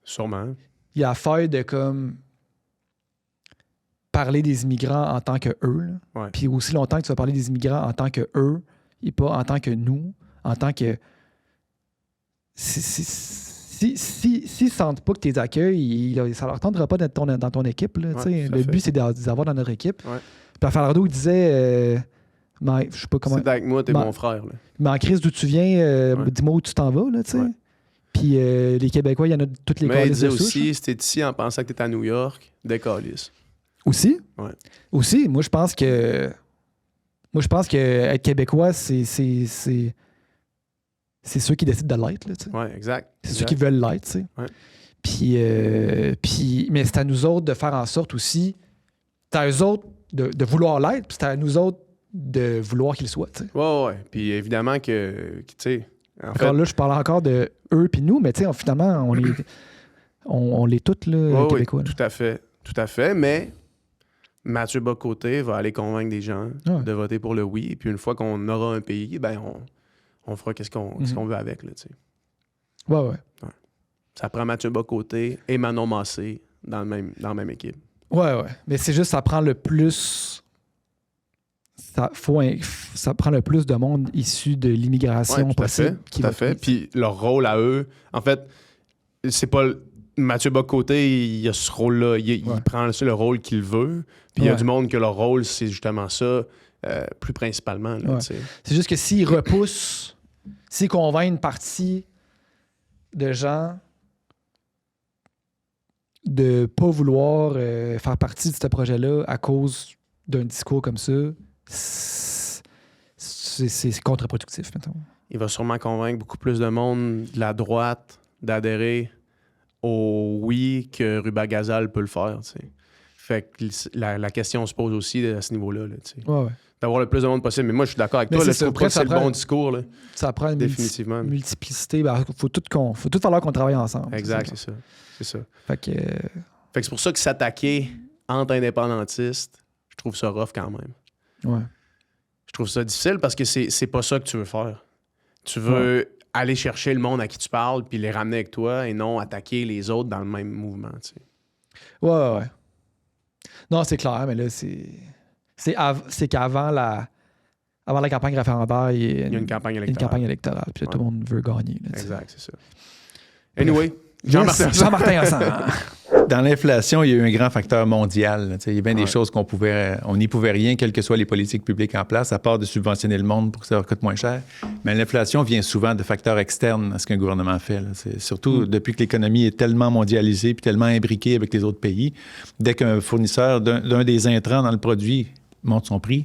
Sûrement. Il y a la faille de comme parler des immigrants en tant que eux. Puis aussi longtemps que tu vas parler des immigrants en tant que eux et pas en tant que nous, en tant que... S'ils sentent pas que tu les accueilles, ça leur tentera pas d'être dans ton équipe. Là, le but, c'est de les avoir dans notre équipe. Puis Falardeau, il disait... je sais pas comment... C'est avec moi, t'es mon frère. Là. Mais en crise, d'où tu viens, dis-moi où tu t'en vas, là, tu sais. Puis les Québécois, il y en a toutes les calices de souche. Mais il disait aussi, si t'es ici en pensant que t'es à New York, des calices. Aussi? Ouais. Aussi, moi, je pense que être Québécois, c'est ceux qui décident de l'être, là, tu sais. Ouais, exact. C'est ceux qui veulent l'être, tu sais. Ouais. Puis, mais c'est à nous autres de faire en sorte aussi, c'est à eux autres de vouloir l'être, puis c'est à nous autres de vouloir qu'ils soient, tu sais. Ouais. Puis évidemment que tu sais... Encore là, je parle encore de eux puis nous, mais tu sais, finalement, on l'est tous, là, Québécois. Oui, tout à fait. Mais Mathieu Bock-Côté va aller convaincre des gens de voter pour le oui. Et puis une fois qu'on aura un pays, ben on fera qu'est-ce qu'on veut avec, là, tu sais. Ouais. Ça prend Mathieu Bock-Côté et Manon Massé dans la même équipe. Ouais. Mais c'est juste, ça prend le plus ça prend le plus de monde issu de l'immigration Ouais, possible. Tout à fait. Puis leur rôle à eux, en fait, c'est pas Mathieu Bock-Côté, il a ce rôle-là. Il prend le rôle qu'il veut. Puis il y a du monde que leur rôle, c'est justement ça, plus principalement. Là, c'est juste que s'ils repoussent, s'ils convainquent une partie de gens de pas vouloir faire partie de ce projet-là à cause d'un discours comme ça, c'est contre-productif, mettons. Il va sûrement convaincre beaucoup plus de monde de la droite d'adhérer au oui que Ruba-Gazal peut le faire. T'sais. Fait que la question se pose aussi à ce niveau-là. Là, d'avoir le plus de monde possible. Mais moi, je suis d'accord avec toi. Là, je trouve pas que c'est le bon discours. Là. Ça prend une définitivement. Multiplicité. Il faut tout falloir qu'on travaille ensemble. Exact, c'est ça. Fait que c'est pour ça que s'attaquer entre indépendantistes, je trouve ça rough quand même. Ouais. Je trouve ça difficile parce que c'est pas ça que tu veux faire. Tu veux aller chercher le monde à qui tu parles puis les ramener avec toi et non attaquer les autres dans le même mouvement. Tu sais. Ouais. Non, c'est clair, mais là, c'est qu'avant la campagne référendaire, il y a une campagne électorale. Puis là, tout le monde veut gagner. Là, exact, c'est ça. Anyway, Jean-Martin Hassan. Dans l'inflation, il y a eu un grand facteur mondial. Il y a bien des choses on n'y pouvait rien, quelles que soient les politiques publiques en place, à part de subventionner le monde pour que ça leur coûte moins cher. Mais l'inflation vient souvent de facteurs externes à ce qu'un gouvernement fait. C'est surtout depuis que l'économie est tellement mondialisée puis tellement imbriquée avec les autres pays. Dès qu'un fournisseur d'un des intrants dans le produit monte son prix,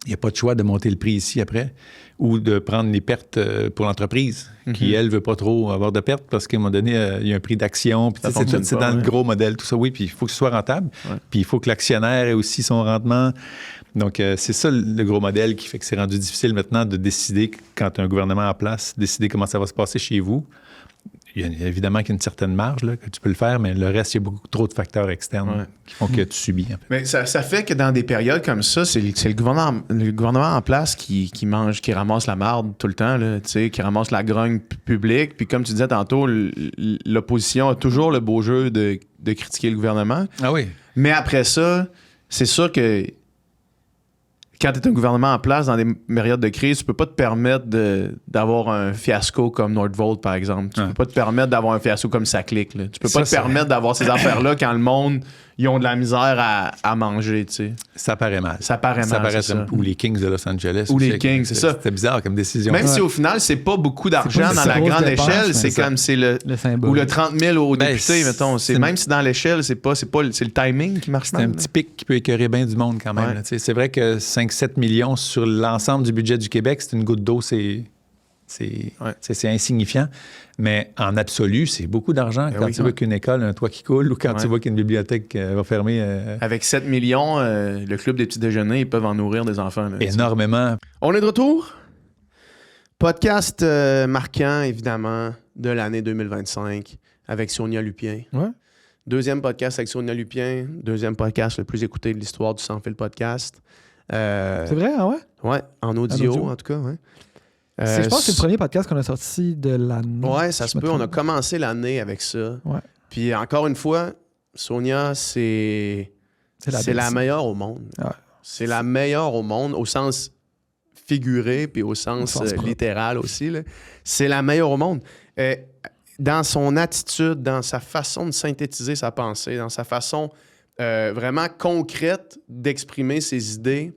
il n'y a pas de choix de monter le prix ici après ou de prendre les pertes pour l'entreprise qui, elle, ne veut pas trop avoir de pertes parce qu'à un moment donné, il y a un prix d'action. Puis c'est dans le gros modèle, tout ça. Oui, puis il faut que ce soit rentable. Ouais. Puis il faut que l'actionnaire ait aussi son rendement. Donc, c'est ça le gros modèle qui fait que c'est rendu difficile maintenant de décider, quand un gouvernement en place, décider comment ça va se passer chez vous. Il y a évidemment qu'il y a une certaine marge là, que tu peux le faire, mais le reste, il y a beaucoup trop de facteurs externes qui font que tu subis. En fait. Mais ça fait que dans des périodes comme ça, c'est le gouvernement en place qui ramasse la marde tout le temps, là, qui ramasse la grogne publique. Puis comme tu disais tantôt, l'opposition a toujours le beau jeu de critiquer le gouvernement. Ah oui. Mais après ça, c'est sûr que quand tu es un gouvernement en place dans des périodes de crise, tu peux pas te permettre d'avoir un fiasco comme Nordvolt, par exemple. Tu peux pas te permettre d'avoir un fiasco comme Saclic. Là. Tu peux pas te permettre d'avoir ces affaires-là quand le monde, ils ont de la misère à manger, tu sais. Ça paraît mal. Ça paraît mal, ça. Ou les Kings de Los Angeles. Ou les Kings, c'est ça. C'était bizarre comme décision. Même si au final, c'est pas beaucoup d'argent dans la grande échelle, c'est comme c'est le symbole. Ou le 30 000 aux députés, mettons. Même si dans l'échelle, c'est le timing qui marche mal. C'est un petit pic qui peut écœurer bien du monde quand même. C'est vrai que 5-7 millions sur l'ensemble du budget du Québec, c'est une goutte d'eau, c'est insignifiant. Mais en absolu, c'est beaucoup d'argent quand tu vois qu'une école a un toit qui coule ou quand tu vois qu'une bibliothèque va fermer. Avec 7 millions, le club des petits déjeuners, ils peuvent en nourrir des enfants. Là, énormément. On est de retour. Podcast marquant, évidemment, de l'année 2025 avec Sonia Lupien. Ouais. Deuxième podcast avec Sonia Lupien. Deuxième podcast le plus écouté de l'histoire du Sans Fil podcast. C'est vrai, hein, ouais? Ouais, en audio, en tout cas, ouais. Je pense que c'est le premier podcast qu'on a sorti de l'année. Ouais, ça se peut. On a commencé l'année avec ça. Ouais. Puis encore une fois, Sonia, c'est la meilleure au monde. Ouais. C'est la meilleure au monde au sens figuré puis au sens littéral aussi. Là. C'est la meilleure au monde. Dans son attitude, dans sa façon de synthétiser sa pensée, dans sa façon vraiment concrète d'exprimer ses idées,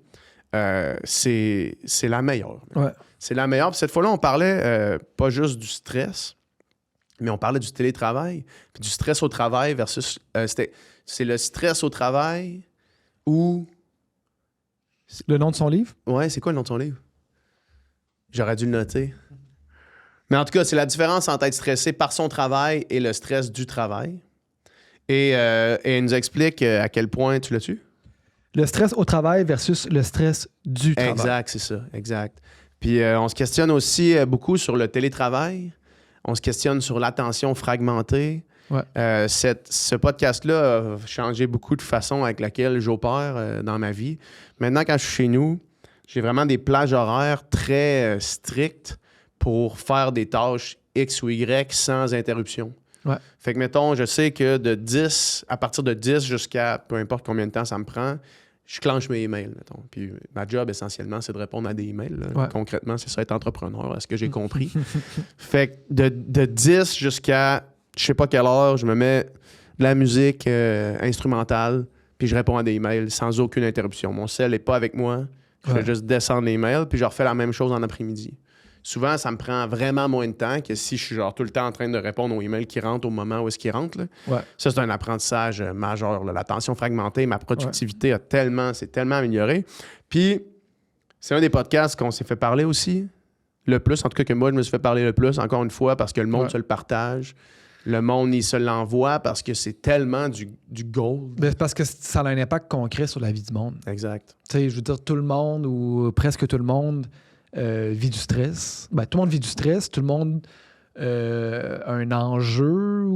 c'est la meilleure. Ouais. C'est la meilleure. Puis cette fois-là, on parlait pas juste du stress, mais on parlait du télétravail, puis du stress au travail versus... c'est le stress au travail ou... Le nom de son livre? Ouais, c'est quoi le nom de son livre? J'aurais dû le noter. Mais en tout cas, c'est la différence entre être stressé par son travail et le stress du travail. Et elle nous explique à quel point... Tu l'as-tu? Le stress au travail versus le stress du travail. Exact, c'est ça. Exact. Puis on se questionne aussi beaucoup sur le télétravail. On se questionne sur l'attention fragmentée. Ouais. Ce podcast-là a changé beaucoup de façon avec laquelle j'opère dans ma vie. Maintenant, quand je suis chez nous, j'ai vraiment des plages horaires très strictes pour faire des tâches X ou Y sans interruption. Ouais. Fait que, mettons, je sais que à partir de 10 jusqu'à peu importe combien de temps ça me prend, je clenche mes emails, mettons. Puis ma job, essentiellement, c'est de répondre à des emails. Là. Ouais. Concrètement, c'est ça, être entrepreneur. Est-ce que j'ai compris? Fait que de 10 jusqu'à je sais pas quelle heure, je me mets de la musique instrumentale, puis je réponds à des emails sans aucune interruption. Mon cell n'est pas avec moi. Je vais juste descendre les mails, puis je refais la même chose en après-midi. Souvent, ça me prend vraiment moins de temps que si je suis genre tout le temps en train de répondre aux emails qui rentrent au moment où est-ce qu'ils rentrent. Là. Ouais. Ça, c'est un apprentissage majeur. Là. L'attention fragmentée, ma productivité s'est tellement améliorée. Puis, c'est un des podcasts qu'on s'est fait parler aussi le plus. En tout cas, que moi, je me suis fait parler le plus, encore une fois, parce que le monde se le partage. Le monde, il se l'envoie parce que c'est tellement du gold. Ben, c'est parce que ça a un impact concret sur la vie du monde. Exact. Tu sais, je veux dire, tout le monde ou presque tout le monde vit du stress. Ben, tout le monde vit du stress. Tout le monde a un enjeu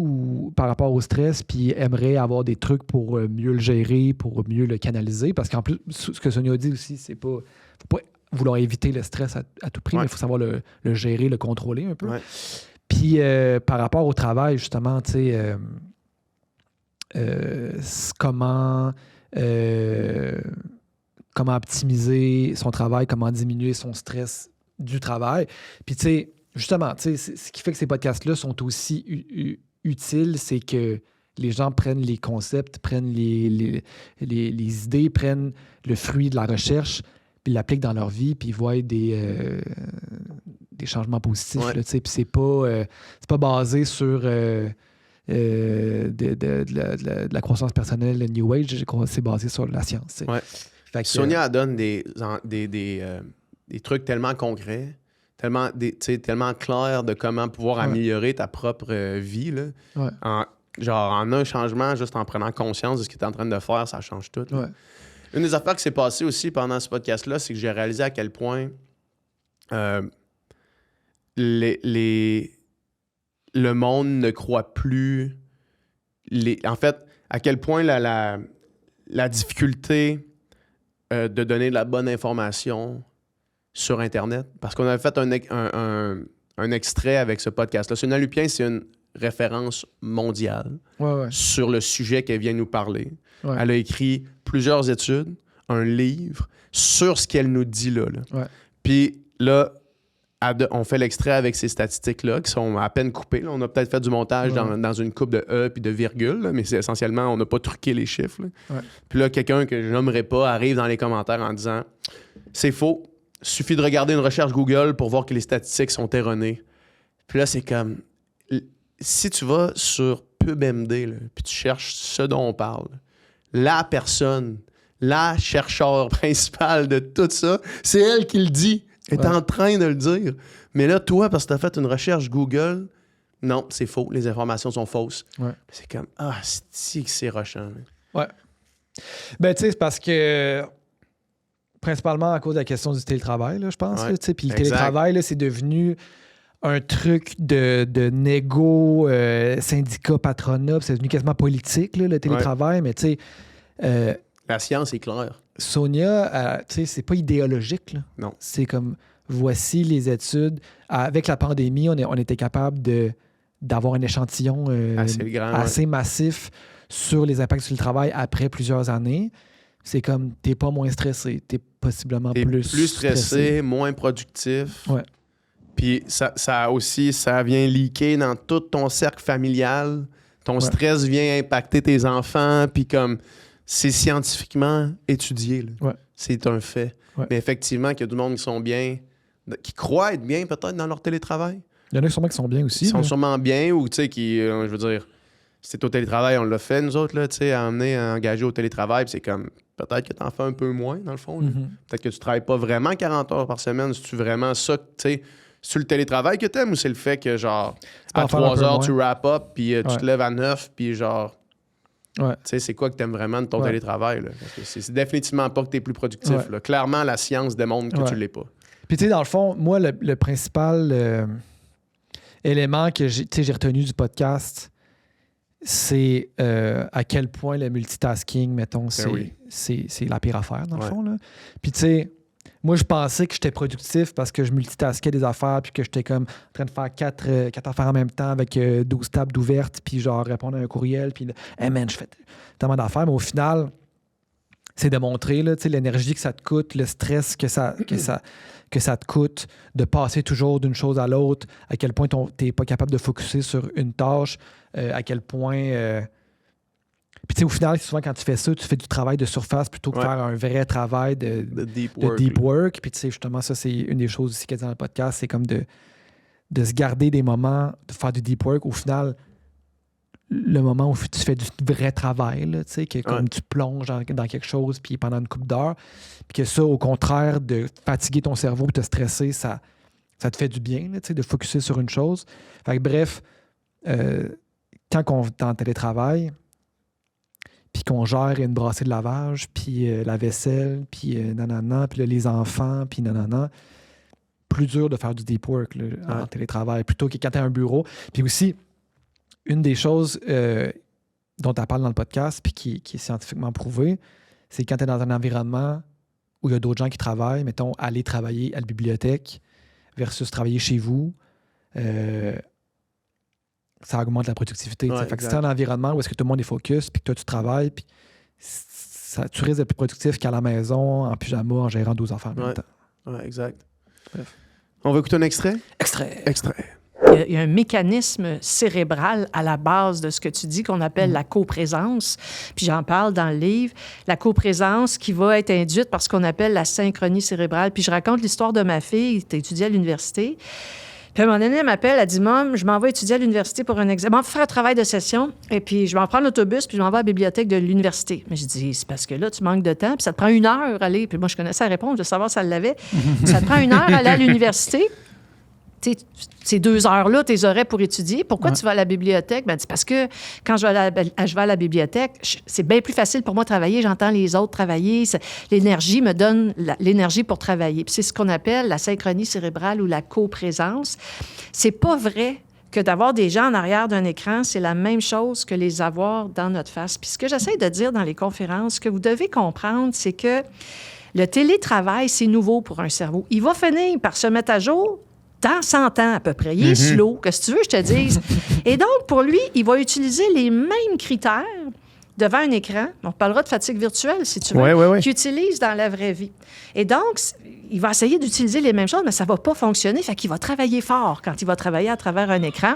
par rapport au stress puis aimerait avoir des trucs pour mieux le gérer, pour mieux le canaliser. Parce qu'en plus, ce que Sonia a dit aussi, c'est pas... Faut pas vouloir éviter le stress à tout prix, mais il faut savoir le gérer, le contrôler un peu. Ouais. Puis par rapport au travail, justement, tu sais, comment optimiser son travail, comment diminuer son stress du travail. Puis, tu sais, justement, tu sais, ce qui fait que ces podcasts-là sont aussi utiles, c'est que les gens prennent les concepts, prennent les idées, prennent le fruit de la recherche, puis l'appliquent dans leur vie, puis ils voient des changements positifs. Ouais. Là, puis c'est pas basé sur de la croissance personnelle, le New Age, c'est basé sur la science. Ouais. Sonia donne des trucs tellement concrets, tellement clairs de comment pouvoir améliorer ta propre vie. Là. Ouais. En un changement, juste en prenant conscience de ce que tu es en train de faire, ça change tout. Ouais. Une des affaires qui s'est passée aussi pendant ce podcast-là, c'est que j'ai réalisé à quel point le monde ne croit plus... En fait, à quel point la difficulté de donner de la bonne information sur Internet, parce qu'on avait fait un extrait avec ce podcast-là. Sonia Lupien, c'est une référence mondiale sur le sujet qu'elle vient nous parler. Ouais. Elle a écrit plusieurs études, un livre sur ce qu'elle nous dit là. Ouais. Puis là, on fait l'extrait avec ces statistiques-là qui sont à peine coupées. Là. On a peut-être fait du montage dans une coupe de E puis de virgule, là, mais c'est essentiellement, on n'a pas truqué les chiffres. Ouais. Puis là, quelqu'un que je nommerai pas arrive dans les commentaires en disant « C'est faux, il suffit de regarder une recherche Google pour voir que les statistiques sont erronées. » Puis là, c'est comme... Si tu vas sur PubMD, là, puis tu cherches ce dont on parle, la personne, la chercheur principale de tout ça, c'est elle qui le dit. Elle est en train de le dire. Mais là, toi, parce que tu as fait une recherche Google, non, c'est faux. Les informations sont fausses. Ouais. C'est comme, c'est rochant. Ouais. Ben, tu sais, c'est parce que, principalement à cause de la question du télétravail, là, je pense. Ouais. Puis le télétravail, là, c'est devenu un truc de négo, syndicat, patronat, c'est devenu quasiment politique, là, le télétravail, mais tu sais... la science est claire. Sonia, tu sais, c'est pas idéologique, là. Non. C'est comme, voici les études. Avec la pandémie, on était capable d'avoir un échantillon assez massif sur les impacts sur le travail après plusieurs années. C'est comme, t'es pas moins stressé, t'es possiblement plus stressé, moins productif. Ouais. Puis ça vient leaker dans tout ton cercle familial. Ton stress vient impacter tes enfants. Puis comme, c'est scientifiquement étudié. Là. Ouais. C'est un fait. Ouais. Mais effectivement, qu'il y a du monde qui sont bien, qui croient être bien peut-être dans leur télétravail. Il y en a sûrement qui sont bien aussi. Ils sont sûrement bien ou tu sais, qui, je veux dire, c'est au télétravail, on l'a fait nous autres, là, tu sais, à engager au télétravail. Puis c'est comme, peut-être que tu en fais un peu moins dans le fond. Mm-hmm. Peut-être que tu travailles pas vraiment 40 heures par semaine. C'est-tu vraiment ça, tu sais... C'est le télétravail que t'aimes ou c'est le fait que, genre, à 3 heures, tu wrap up, puis tu te lèves à 9, puis genre... Tu sais, c'est quoi que t'aimes vraiment de ton télétravail, là? Parce que c'est définitivement pas que t'es plus productif, là. Clairement, la science démontre que tu l'es pas. Puis, tu sais, dans le fond, moi, le principal élément que j'ai retenu du podcast, c'est à quel point le multitasking, mettons, c'est la pire affaire, dans le fond, là. Puis, tu sais... Moi, je pensais que j'étais productif parce que je multitaskais des affaires puis que j'étais comme en train de faire quatre affaires en même temps avec 12 tables ouvertes puis genre répondre à un courriel puis hey man, je fais tellement d'affaires. Mais au final, c'est de montrer là, l'énergie que ça te coûte, le stress que ça te coûte, de passer toujours d'une chose à l'autre, à quel point tu n'es pas capable de focusser sur une tâche, à quel point... Puis au final, souvent quand tu fais ça, tu fais du travail de surface plutôt que de faire un vrai travail de deep work. Puis justement, ça, c'est une des choses aussi qu'il y a dans le podcast, c'est comme de se garder des moments, de faire du deep work. Au final, le moment où tu fais du vrai travail, là, que comme tu plonges dans quelque chose puis pendant une couple d'heures, puis que ça, au contraire, de fatiguer ton cerveau et te stresser, ça te fait du bien, là, de focusser sur une chose. Fait que, bref, quand on est en télétravail, puis qu'on gère une brassée de lavage, puis la vaisselle, puis nanana, puis là, les enfants, puis nanana, plus dur de faire du deep work là, en télétravail, plutôt que quand tu as un bureau. Puis aussi, une des choses dont tu parles dans le podcast, puis qui est scientifiquement prouvé, c'est quand tu es dans un environnement où il y a d'autres gens qui travaillent, mettons, aller travailler à la bibliothèque versus travailler chez vous, ça augmente la productivité. Fait que si tu es dans un environnement où est-ce que tout le monde est focus, puis que toi, tu travailles, puis tu risques d'être plus productif qu'à la maison, en pyjama, en gérant 12 enfants en même temps. Oui, exact. Bref. On va écouter un extrait? Extrait. Il y a un mécanisme cérébral à la base de ce que tu dis qu'on appelle la coprésence. Puis j'en parle dans le livre. La coprésence qui va être induite par ce qu'on appelle la synchronie cérébrale. Puis je raconte l'histoire de ma fille qui étudiait à l'université. Puis à un moment donné, elle m'appelle, elle dit « Mom, je m'en vais étudier à l'université pour un examen. Je m'en vais faire un travail de session. Et puis, je vais en prendre l'autobus, puis je m'en vais à la bibliothèque de l'université. » Mais je dis « C'est parce que là, tu manques de temps, puis ça te prend 1 heure à aller. » Puis moi, je connaissais la réponse, de savoir si elle l'avait. Ça te prend 1 heure à aller à l'université. Ces 2 heures-là, tu les aurais pour étudier. Pourquoi tu vas à la bibliothèque? Ben, c'est parce que quand je vais à la bibliothèque, c'est bien plus facile pour moi de travailler. J'entends les autres travailler. L'énergie me donne l'énergie pour travailler. Puis c'est ce qu'on appelle la synchronie cérébrale ou la coprésence. C'est pas vrai que d'avoir des gens en arrière d'un écran, c'est la même chose que les avoir dans notre face. Puis ce que j'essaie de dire dans les conférences, ce que vous devez comprendre, c'est que le télétravail, c'est nouveau pour un cerveau. Il va finir par se mettre à jour dans 100 ans à peu près. Il est slow, qu'est-ce que tu veux que je te dise? Et donc, pour lui, il va utiliser les mêmes critères devant un écran. On parlera de fatigue virtuelle, si tu veux, qu'il utilise dans la vraie vie. Et donc, il va essayer d'utiliser les mêmes choses, mais ça ne va pas fonctionner. Fait qu'il va travailler fort quand il va travailler à travers un écran.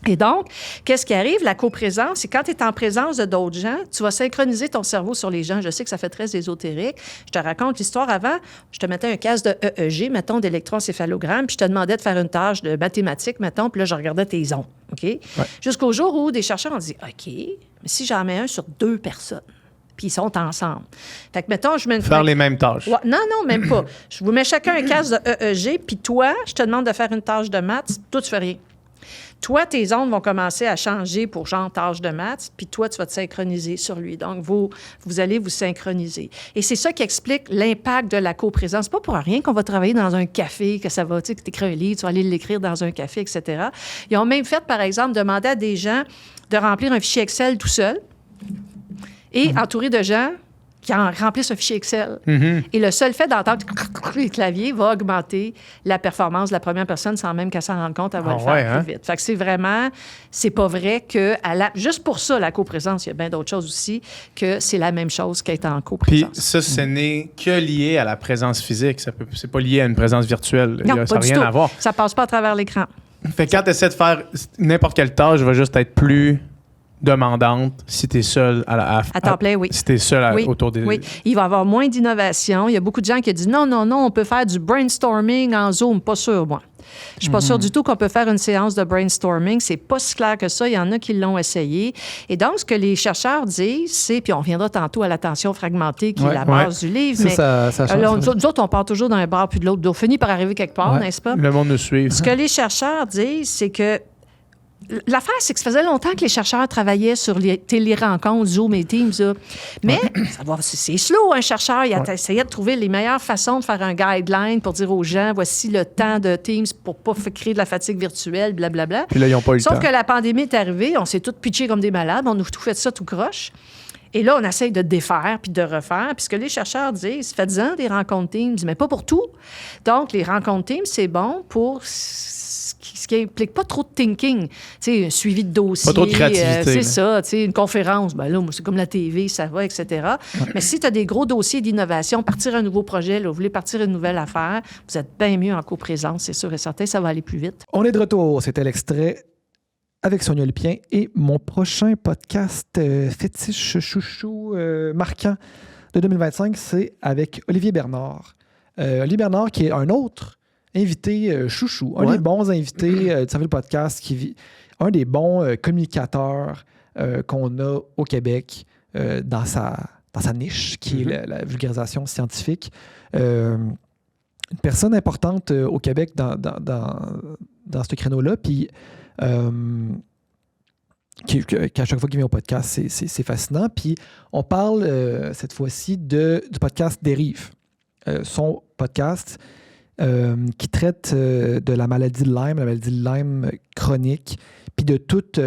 Et donc, qu'est-ce qui arrive? La coprésence, c'est quand tu es en présence de d'autres gens, tu vas synchroniser ton cerveau sur les gens. Je sais que ça fait très ésotérique. Je te raconte l'histoire avant. Je te mettais un casque de EEG, mettons, d'électroencéphalogramme, puis je te demandais de faire une tâche de mathématiques, mettons, puis là, je regardais tes ondes. OK? Ouais. Jusqu'au jour où des chercheurs ont dit, OK, mais si j'en mets un sur 2 personnes, puis ils sont ensemble. Fait que, mettons, je mets une... Faire les mêmes tâches. Ouais, non, même pas. Je vous mets chacun un casque de EEG, puis toi, je te demande de faire une tâche de maths, toi, tu fais rien. Toi, tes ondes vont commencer à changer pour genre tâche de maths, puis toi, tu vas te synchroniser sur lui. Donc, vous allez vous synchroniser. Et c'est ça qui explique l'impact de la coprésence. C'est pas pour rien qu'on va travailler dans un café, que ça va, tu sais, que tu écris un livre, tu vas aller l'écrire dans un café, etc. Ils ont même fait, par exemple, demander à des gens de remplir un fichier Excel tout seul et entouré de gens qui remplissent un fichier Excel. Et le seul fait d'entendre les claviers va augmenter la performance de la première personne sans même qu'elle s'en rende compte, elle va le faire plus vite. Fait que c'est pas vrai que, juste pour ça, la coprésence, il y a bien d'autres choses aussi, que c'est la même chose qu'être en coprésence. Puis ça, ce n'est que lié à la présence physique. C'est pas lié à une présence virtuelle. Non, ça n'a rien à voir. Ça passe pas à travers l'écran. Fait que quand tu essaies de faire n'importe quelle tâche, va juste être plus demandante si tu es seul à temps plein, oui. Si tu es seul autour des... Oui, il va y avoir moins d'innovation. Il y a beaucoup de gens qui disent non, on peut faire du brainstorming en Zoom. Pas sûr, moi. Je suis pas sûre du tout qu'on peut faire une séance de brainstorming. C'est pas si clair que ça. Il y en a qui l'ont essayé. Et donc, ce que les chercheurs disent, c'est, puis on reviendra tantôt à l'attention fragmentée qui est la base du livre, mais nous autres, on part toujours d'un bord puis de l'autre. On finit par arriver quelque part, n'est-ce pas? Le monde nous suit. Ce que les chercheurs disent, c'est que l'affaire, c'est que ça faisait longtemps que les chercheurs travaillaient sur les télérencontres, Zoom et Teams. Là. Mais c'est slow, un chercheur. Il essayait de trouver les meilleures façons de faire un guideline pour dire aux gens, voici le temps de Teams pour ne pas créer de la fatigue virtuelle, blablabla. Puis là, ils n'ont pas eu le temps. Sauf que la pandémie est arrivée, on s'est tous pitchés comme des malades, on a tout fait ça tout croche. Et là, on essaye de défaire puis de refaire. Puis ce que les chercheurs disent, faites-en des rencontres Teams, mais pas pour tout. Donc, les rencontres Teams, c'est bon pour ce qui implique pas trop de thinking. Tu sais, un suivi de dossier. Pas trop de créativité. C'est là. ça. Tu sais, une conférence, ben là, moi, c'est comme la TV, ça va, etc. Mais si tu as des gros dossiers d'innovation, partir un nouveau projet, là, vous voulez partir une nouvelle affaire, vous êtes bien mieux en coprésence, c'est sûr et certain, ça va aller plus vite. On est de retour. C'était l'extrait avec Sonia Lupien et mon prochain podcast fétiche chouchou marquant de 2025, c'est avec Olivier Bernard. Olivier Bernard qui est un autre invité chouchou, un des bons invités du Cervelle Podcast, un des bons communicateurs qu'on a au Québec dans sa niche, qui est la vulgarisation scientifique. Une personne importante au Québec dans ce créneau-là, puis qu'à chaque fois qu'il vient au podcast, c'est fascinant. Puis on parle cette fois-ci du podcast Dérive. Son podcast qui traite de la maladie de Lyme chronique, puis de toute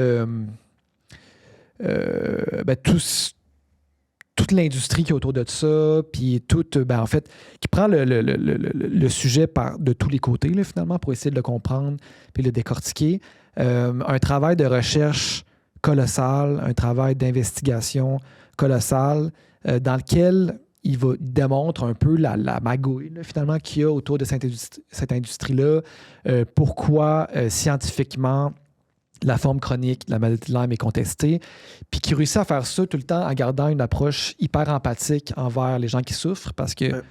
l'industrie qui est autour de ça, puis en fait, qui prend le sujet de tous les côtés, là, finalement, pour essayer de le comprendre puis le décortiquer. Un travail de recherche colossal, un travail d'investigation colossal, dans lequel il démontre un peu la magouille, là, finalement, qu'il y a autour de cette industrie-là. Pourquoi, scientifiquement, la forme chronique de la maladie de Lyme est contestée, puis qui réussit à faire ça tout le temps en gardant une approche hyper empathique envers les gens qui souffrent, parce que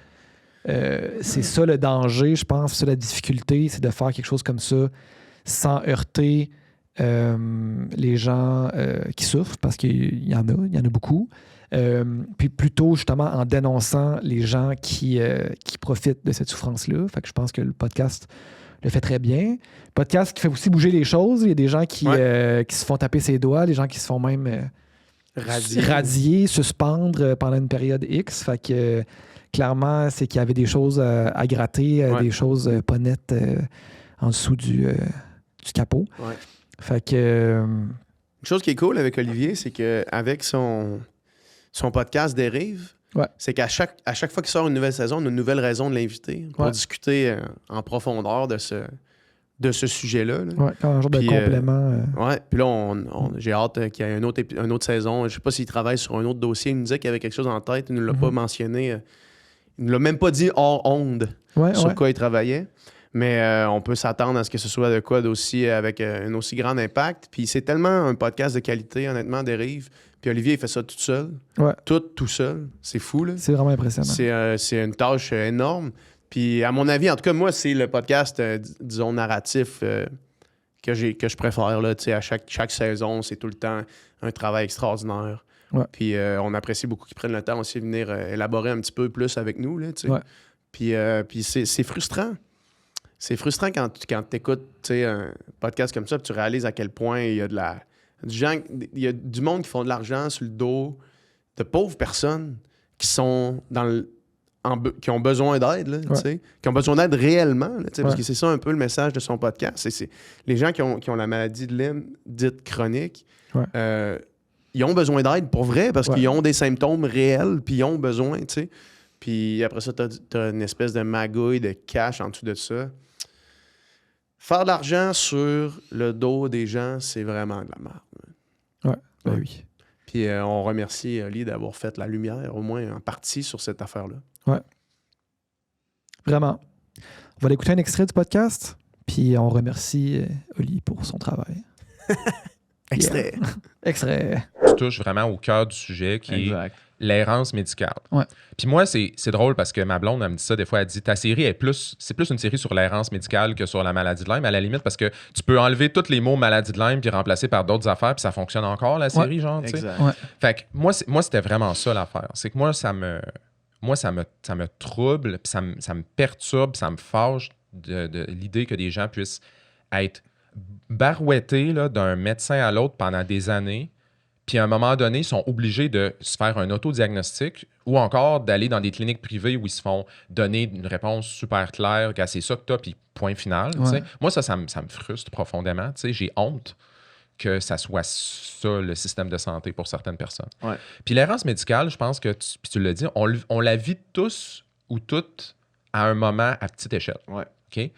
c'est ça le danger, je pense, c'est ça la difficulté, c'est de faire quelque chose comme ça sans heurter les gens qui souffrent, parce qu'il y en a beaucoup. Puis plutôt, justement, en dénonçant les gens qui profitent de cette souffrance-là. Fait que je pense que le podcast le fait très bien. Podcast qui fait aussi bouger les choses. Il y a des gens qui se font taper ses doigts, des gens qui se font même radier, suspendre pendant une période X. Fait que clairement, c'est qu'il y avait des choses à gratter, des choses pas nettes en dessous du capot. Ouais. Fait que... Une chose qui est cool avec Olivier, c'est qu'avec son podcast Dérive, c'est qu'à chaque fois qu'il sort une nouvelle saison, on a une nouvelle raison de l'inviter pour discuter en profondeur de ce sujet-là. Là. Ouais, comme un genre de complément. Puis là, j'ai hâte qu'il y ait une autre saison. Je sais pas s'il travaille sur un autre dossier. Il nous disait qu'il y avait quelque chose en tête. Il ne nous l'a pas mentionné. Il ne l'a même pas dit hors onde sur quoi il travaillait. Mais on peut s'attendre à ce que ce soit de quoi d'aussi avec un aussi grand impact. Puis c'est tellement un podcast de qualité, honnêtement, Dérive. Puis Olivier, il fait ça tout seul. Ouais. Tout seul. C'est fou, là. C'est vraiment impressionnant. C'est une tâche énorme. Puis à mon avis, en tout cas, moi, c'est le podcast, disons, narratif que je préfère. Là, à chaque saison, c'est tout le temps un travail extraordinaire. Ouais. Puis on apprécie beaucoup qu'ils prennent le temps aussi de venir élaborer un petit peu plus avec nous. Là, puis c'est frustrant. C'est frustrant quand tu écoutes un podcast comme ça, puis tu réalises à quel point il y a il y a du monde qui font de l'argent sur le dos de pauvres personnes qui sont qui ont besoin d'aide, là, qui ont besoin d'aide réellement, là, parce que c'est ça un peu le message de son podcast. C'est les gens qui ont la maladie de Lyme dite chronique, ils ont besoin d'aide pour vrai parce qu'ils ont des symptômes réels, puis ils ont besoin, tu sais. Puis après ça, t'as une espèce de magouille de cash en dessous de ça. Faire de l'argent sur le dos des gens, c'est vraiment de la merde. Oui. Puis on remercie Oli d'avoir fait la lumière, au moins en partie, sur cette affaire-là. Ouais. Vraiment. On va écouter un extrait du podcast, puis on remercie Oli pour son travail. Extrait. Extrait. Tu touches vraiment au cœur du sujet qui est l'errance médicale. Ouais. Puis moi, c'est drôle parce que ma blonde, elle me dit ça des fois, elle dit ta série c'est plus une série sur l'errance médicale que sur la maladie de Lyme, à la limite, parce que tu peux enlever tous les mots maladie de Lyme puis remplacer par d'autres affaires, puis ça fonctionne encore, la série, genre, tu sais. Fait que moi, c'était vraiment ça l'affaire. C'est que moi, ça me trouble, puis ça me perturbe, ça me fâche de l'idée que des gens puissent être barouettés là, d'un médecin à l'autre pendant des années, puis à un moment donné, ils sont obligés de se faire un autodiagnostic ou encore d'aller dans des cliniques privées où ils se font donner une réponse super claire, que c'est ça que tu as, puis point final. Ouais. Moi, ça me frustre profondément. J'ai honte que ça soit ça, le système de santé pour certaines personnes. Ouais. Puis l'errance médicale, je pense que, tu l'as dit, on la vit tous ou toutes à un moment à petite échelle. Ouais. OK?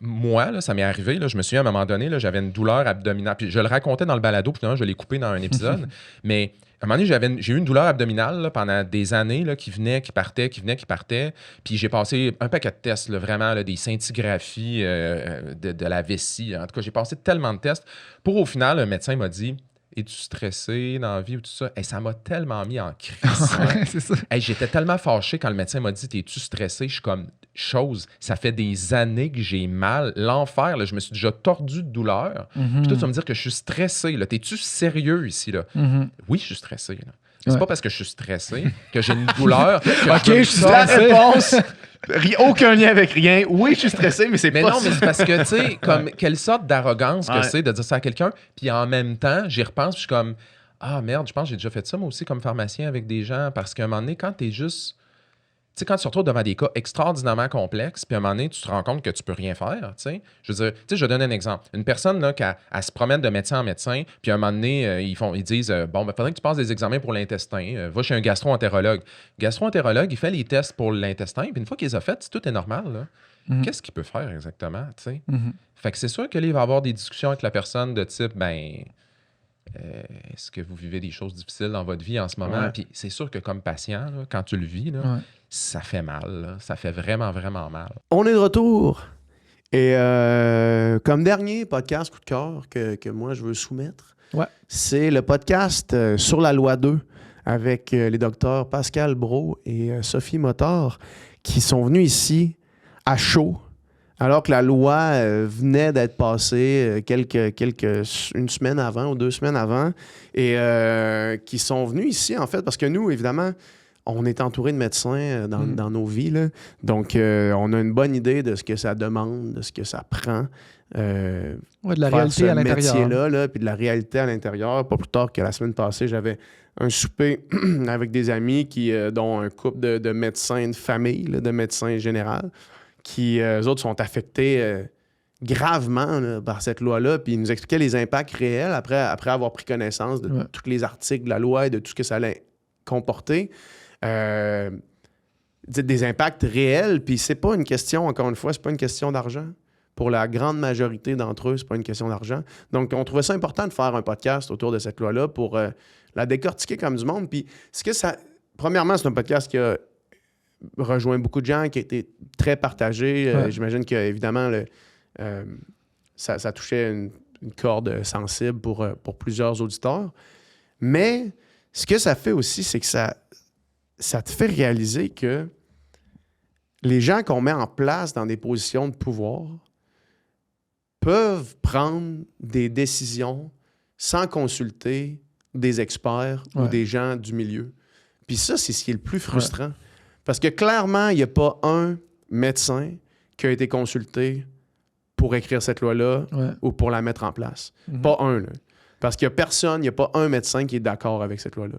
moi, là, ça m'est arrivé, là, je me souviens à un moment donné, là, j'avais une douleur abdominale. Puis je le racontais dans le balado, puis finalement, je l'ai coupé dans un épisode. Mais à un moment donné, j'ai eu une douleur abdominale là, pendant des années là, qui venait, qui partait. Puis j'ai passé un paquet de tests, là, vraiment, là, des scintigraphies de la vessie. En tout cas, j'ai passé tellement de tests pour, au final, le médecin m'a dit... Es-tu stressé dans la vie ou tout ça? Et ça m'a tellement mis en crise. C'est ça. J'étais tellement fâché quand le médecin m'a dit es-tu stressé? Je suis comme ça fait des années que j'ai mal. L'enfer, là, je me suis déjà tordu de douleur. Puis toi, tu vas me dire que je suis stressé. Là. T'es-tu sérieux ici? Là? Oui, je suis stressé. Là. C'est pas parce que je suis stressé que j'ai une douleur. OK, je suis la réponse. Aucun lien avec rien. Oui, je suis stressé, mais c'est pas non, ça. mais c'est parce que, tu sais, comme quelle sorte d'arrogance que c'est de dire ça à quelqu'un. Puis en même temps, j'y repense, puis je suis comme, ah merde, je pense que j'ai déjà fait ça moi aussi comme pharmacien avec des gens. Parce qu'à un moment donné, quand t'es juste... Tu sais, quand tu te retrouves devant des cas extraordinairement complexes, puis à un moment donné, tu te rends compte que tu peux rien faire, tu sais. Je veux dire, tu sais, je donne un exemple. Une personne, là, elle se promène de médecin en médecin, puis à un moment donné, ils disent, bon, ben, faudrait que tu passes des examens pour l'intestin. Va chez un gastro-entérologue. Gastro-entérologue, il fait les tests pour l'intestin, puis une fois qu'il les a faits, tout est normal, là. Qu'est-ce qu'il peut faire exactement, tu sais? Fait que c'est sûr que là, il va avoir des discussions avec la personne de type, ben... est-ce que vous vivez des choses difficiles dans votre vie en ce moment? Puis c'est sûr que comme patient, là, quand tu le vis, là, ça fait mal. Là. Ça fait vraiment, vraiment mal. On est de retour. Et comme dernier podcast coup de cœur que moi, je veux soumettre, c'est le podcast sur la loi 2 avec les docteurs Pascal Brault et Sophie Motard qui sont venus ici à chaud alors que la loi venait d'être passée une semaine avant ou 2 semaines avant, et qui sont venus ici, en fait, parce que nous, évidemment, on est entouré de médecins dans nos vies, là. Donc, on a une bonne idée de ce que ça demande, de ce que ça prend. De la réalité à l'intérieur. Là, puis de la réalité à l'intérieur. Pas plus tard que la semaine passée, j'avais un souper avec des amis dont un couple de médecins de famille, là, de médecins généraux, qui, eux autres, sont affectés gravement là, par cette loi-là. Puis ils nous expliquaient les impacts réels après avoir pris connaissance de tous les articles de la loi et de tout ce que ça allait comporter. Des impacts réels. Puis c'est pas une question, encore une fois, c'est pas une question d'argent. Pour la grande majorité d'entre eux, c'est pas une question d'argent. Donc, on trouvait ça important de faire un podcast autour de cette loi-là pour la décortiquer comme du monde. Puis, premièrement, c'est un podcast qui a rejoint beaucoup de gens, qui a été très partagé. J'imagine qu'évidemment, ça touchait une corde sensible pour plusieurs auditeurs. Mais ce que ça fait aussi, c'est que ça te fait réaliser que les gens qu'on met en place dans des positions de pouvoir peuvent prendre des décisions sans consulter des experts ou des gens du milieu. Puis ça, c'est ce qui est le plus frustrant. Parce que clairement, il n'y a pas un médecin qui a été consulté pour écrire cette loi-là ou pour la mettre en place. Pas un, là. Parce qu'il n'y a personne, il n'y a pas un médecin qui est d'accord avec cette loi-là.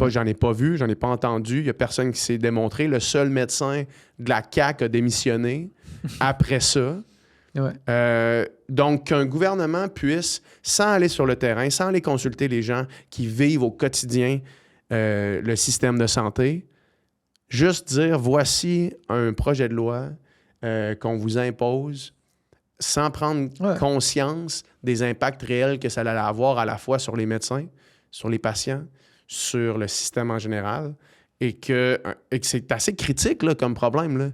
J'en ai pas vu, j'en ai pas entendu. Il n'y a personne qui s'est démontré. Le seul médecin de la CAQ a démissionné après ça. Donc, qu'un gouvernement puisse, sans aller sur le terrain, sans aller consulter les gens qui vivent au quotidien le système de santé, juste dire, voici un projet de loi qu'on vous impose sans prendre conscience des impacts réels que ça allait avoir à la fois sur les médecins, sur les patients, sur le système en général, et que c'est assez critique là, comme problème. Là.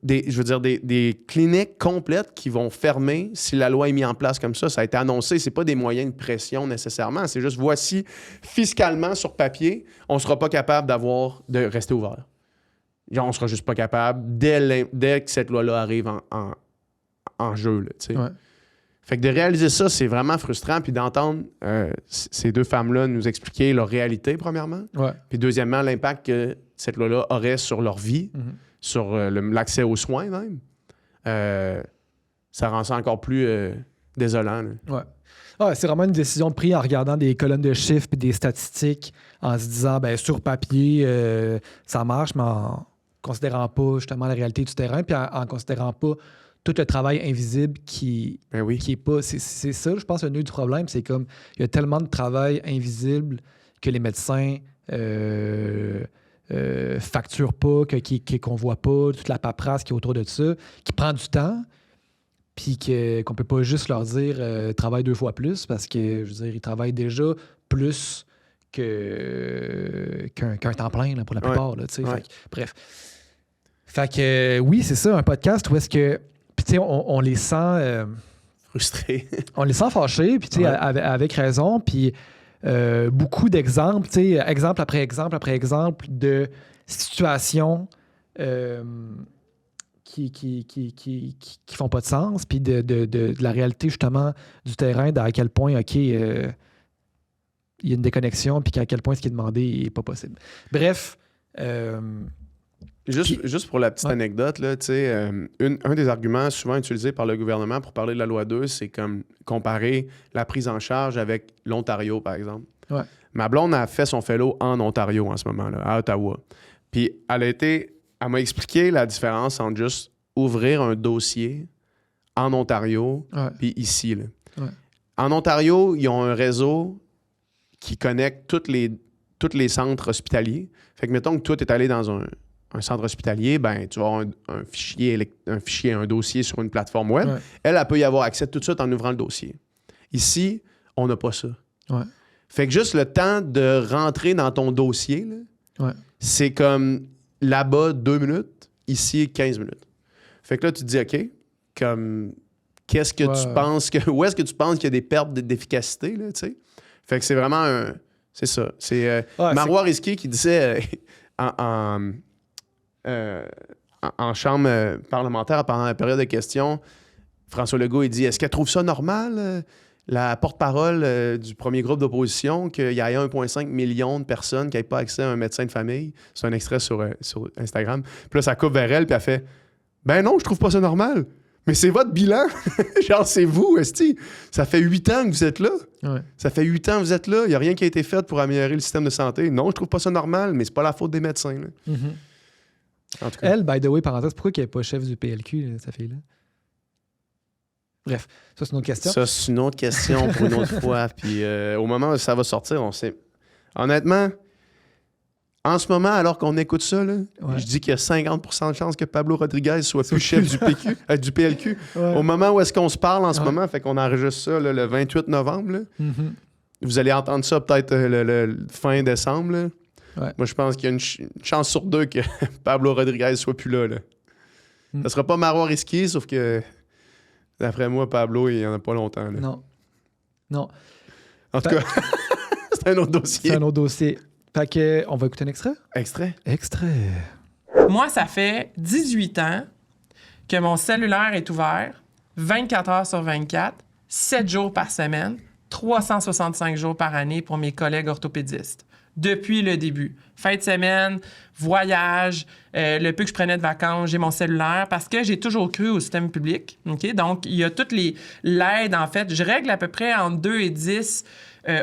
Des cliniques complètes qui vont fermer si la loi est mise en place comme ça. Ça a été annoncé. C'est pas des moyens de pression nécessairement. C'est juste, voici, fiscalement, sur papier, on ne sera pas capable de rester ouvert. Genre, on ne sera juste pas capable dès que cette loi-là arrive en jeu. Là, fait que de réaliser ça, c'est vraiment frustrant. Puis d'entendre ces deux femmes-là nous expliquer leur réalité, premièrement. Puis deuxièmement, l'impact que cette loi-là aurait sur leur vie, sur l'accès aux soins même. Ça rend ça encore plus désolant. Là. C'est vraiment une décision prise en regardant des colonnes de chiffres et des statistiques, en se disant, sur papier, ça marche, mais en considérant pas justement la réalité du terrain, puis en considérant pas tout le travail invisible qui est pas... C'est ça, je pense, le nœud du problème. C'est comme, il y a tellement de travail invisible que les médecins facturent pas, qu'on voit pas, toute la paperasse qui est autour de ça, qui prend du temps. puis qu'on peut pas juste leur dire travaille 2 fois plus parce que, je veux dire, ils travaillent déjà plus qu'un temps plein là, pour la plupart. Là, fait que, bref. Fait que oui, c'est ça, un podcast où est-ce que. Puis tu sais, on les sent. Frustrés. On les sent fâchés, puis tu sais, avec raison. Puis beaucoup d'exemples, tu sais, exemple après exemple après exemple de situations qui font pas de sens, puis de la réalité, justement, du terrain, à quel point, OK. Il y a une déconnexion, puis à quel point ce qui est demandé n'est pas possible. Bref. Juste pour la petite anecdote, là, un des arguments souvent utilisés par le gouvernement pour parler de la loi 2, c'est comme comparer la prise en charge avec l'Ontario, par exemple. Ouais. Ma blonde a fait son fellow en Ontario en ce moment, là, à Ottawa. Puis elle m'a expliqué la différence entre juste ouvrir un dossier en Ontario puis ici. Là. Ouais. En Ontario, ils ont un réseau qui connecte tous les centres hospitaliers. Fait que mettons que toi, tu es allé dans un centre hospitalier, ben tu vas avoir un fichier, un dossier sur une plateforme web. Ouais. Elle peut y avoir accès tout de suite en ouvrant le dossier. Ici, on n'a pas ça. Ouais. Fait que juste le temps de rentrer dans ton dossier, là, c'est comme là-bas 2 minutes, ici 15 minutes. Fait que là, tu te dis, OK, comme qu'est-ce que tu penses où est-ce que tu penses qu'il y a des pertes d'efficacité, là, tu sais? Fait que c'est vraiment c'est ça. C'est Marois Risky qui disait en chambre parlementaire pendant la période de questions, François Legault, il dit, est-ce qu'elle trouve ça normal, la porte-parole du premier groupe d'opposition, qu'il y ait 1,5 million de personnes qui n'aient pas accès à un médecin de famille? C'est un extrait sur Instagram. Puis là, ça coupe vers elle, puis elle fait, ben non, je trouve pas ça normal. Mais c'est votre bilan. Genre, c'est vous, esti. Ça fait 8 ans que vous êtes là. Ouais. Ça fait 8 ans que vous êtes là. Il n'y a rien qui a été fait pour améliorer le système de santé. Non, je trouve pas ça normal, mais c'est pas la faute des médecins. Là. En tout cas. Elle, by the way, parenthèse, pourquoi qu'elle n'est pas chef du PLQ, sa fille-là? Bref, ça, c'est une autre question. Ça, c'est une autre question pour une autre fois. Puis au moment où ça va sortir, on sait... Honnêtement, en ce moment, alors qu'on écoute ça, là, je dis qu'il y a 50% de chances que Pablo Rodriguez soit plus chef du PLQ. Ouais. Au moment où est-ce qu'on se parle en ce moment, fait qu'on enregistre ça là, le 28 novembre. Là. Vous allez entendre ça peut-être le fin décembre. Là. Ouais. Moi, je pense qu'il y a une chance sur 2 que Pablo Rodriguez soit plus là. Ça sera pas Marois Risky, sauf que d'après moi, Pablo, il y en a pas longtemps. Là. Non. En tout cas, c'est un autre dossier. C'est un autre dossier. Fait que, on va écouter un extrait? Extrait. Moi, ça fait 18 ans que mon cellulaire est ouvert 24 heures sur 24, 7 jours par semaine, 365 jours par année pour mes collègues orthopédistes. Depuis le début. Fin de semaine, voyage, le peu que je prenais de vacances, j'ai mon cellulaire parce que j'ai toujours cru au système public. Okay? Donc, il y a toute l'aide, en fait. Je règle à peu près entre 2 et 10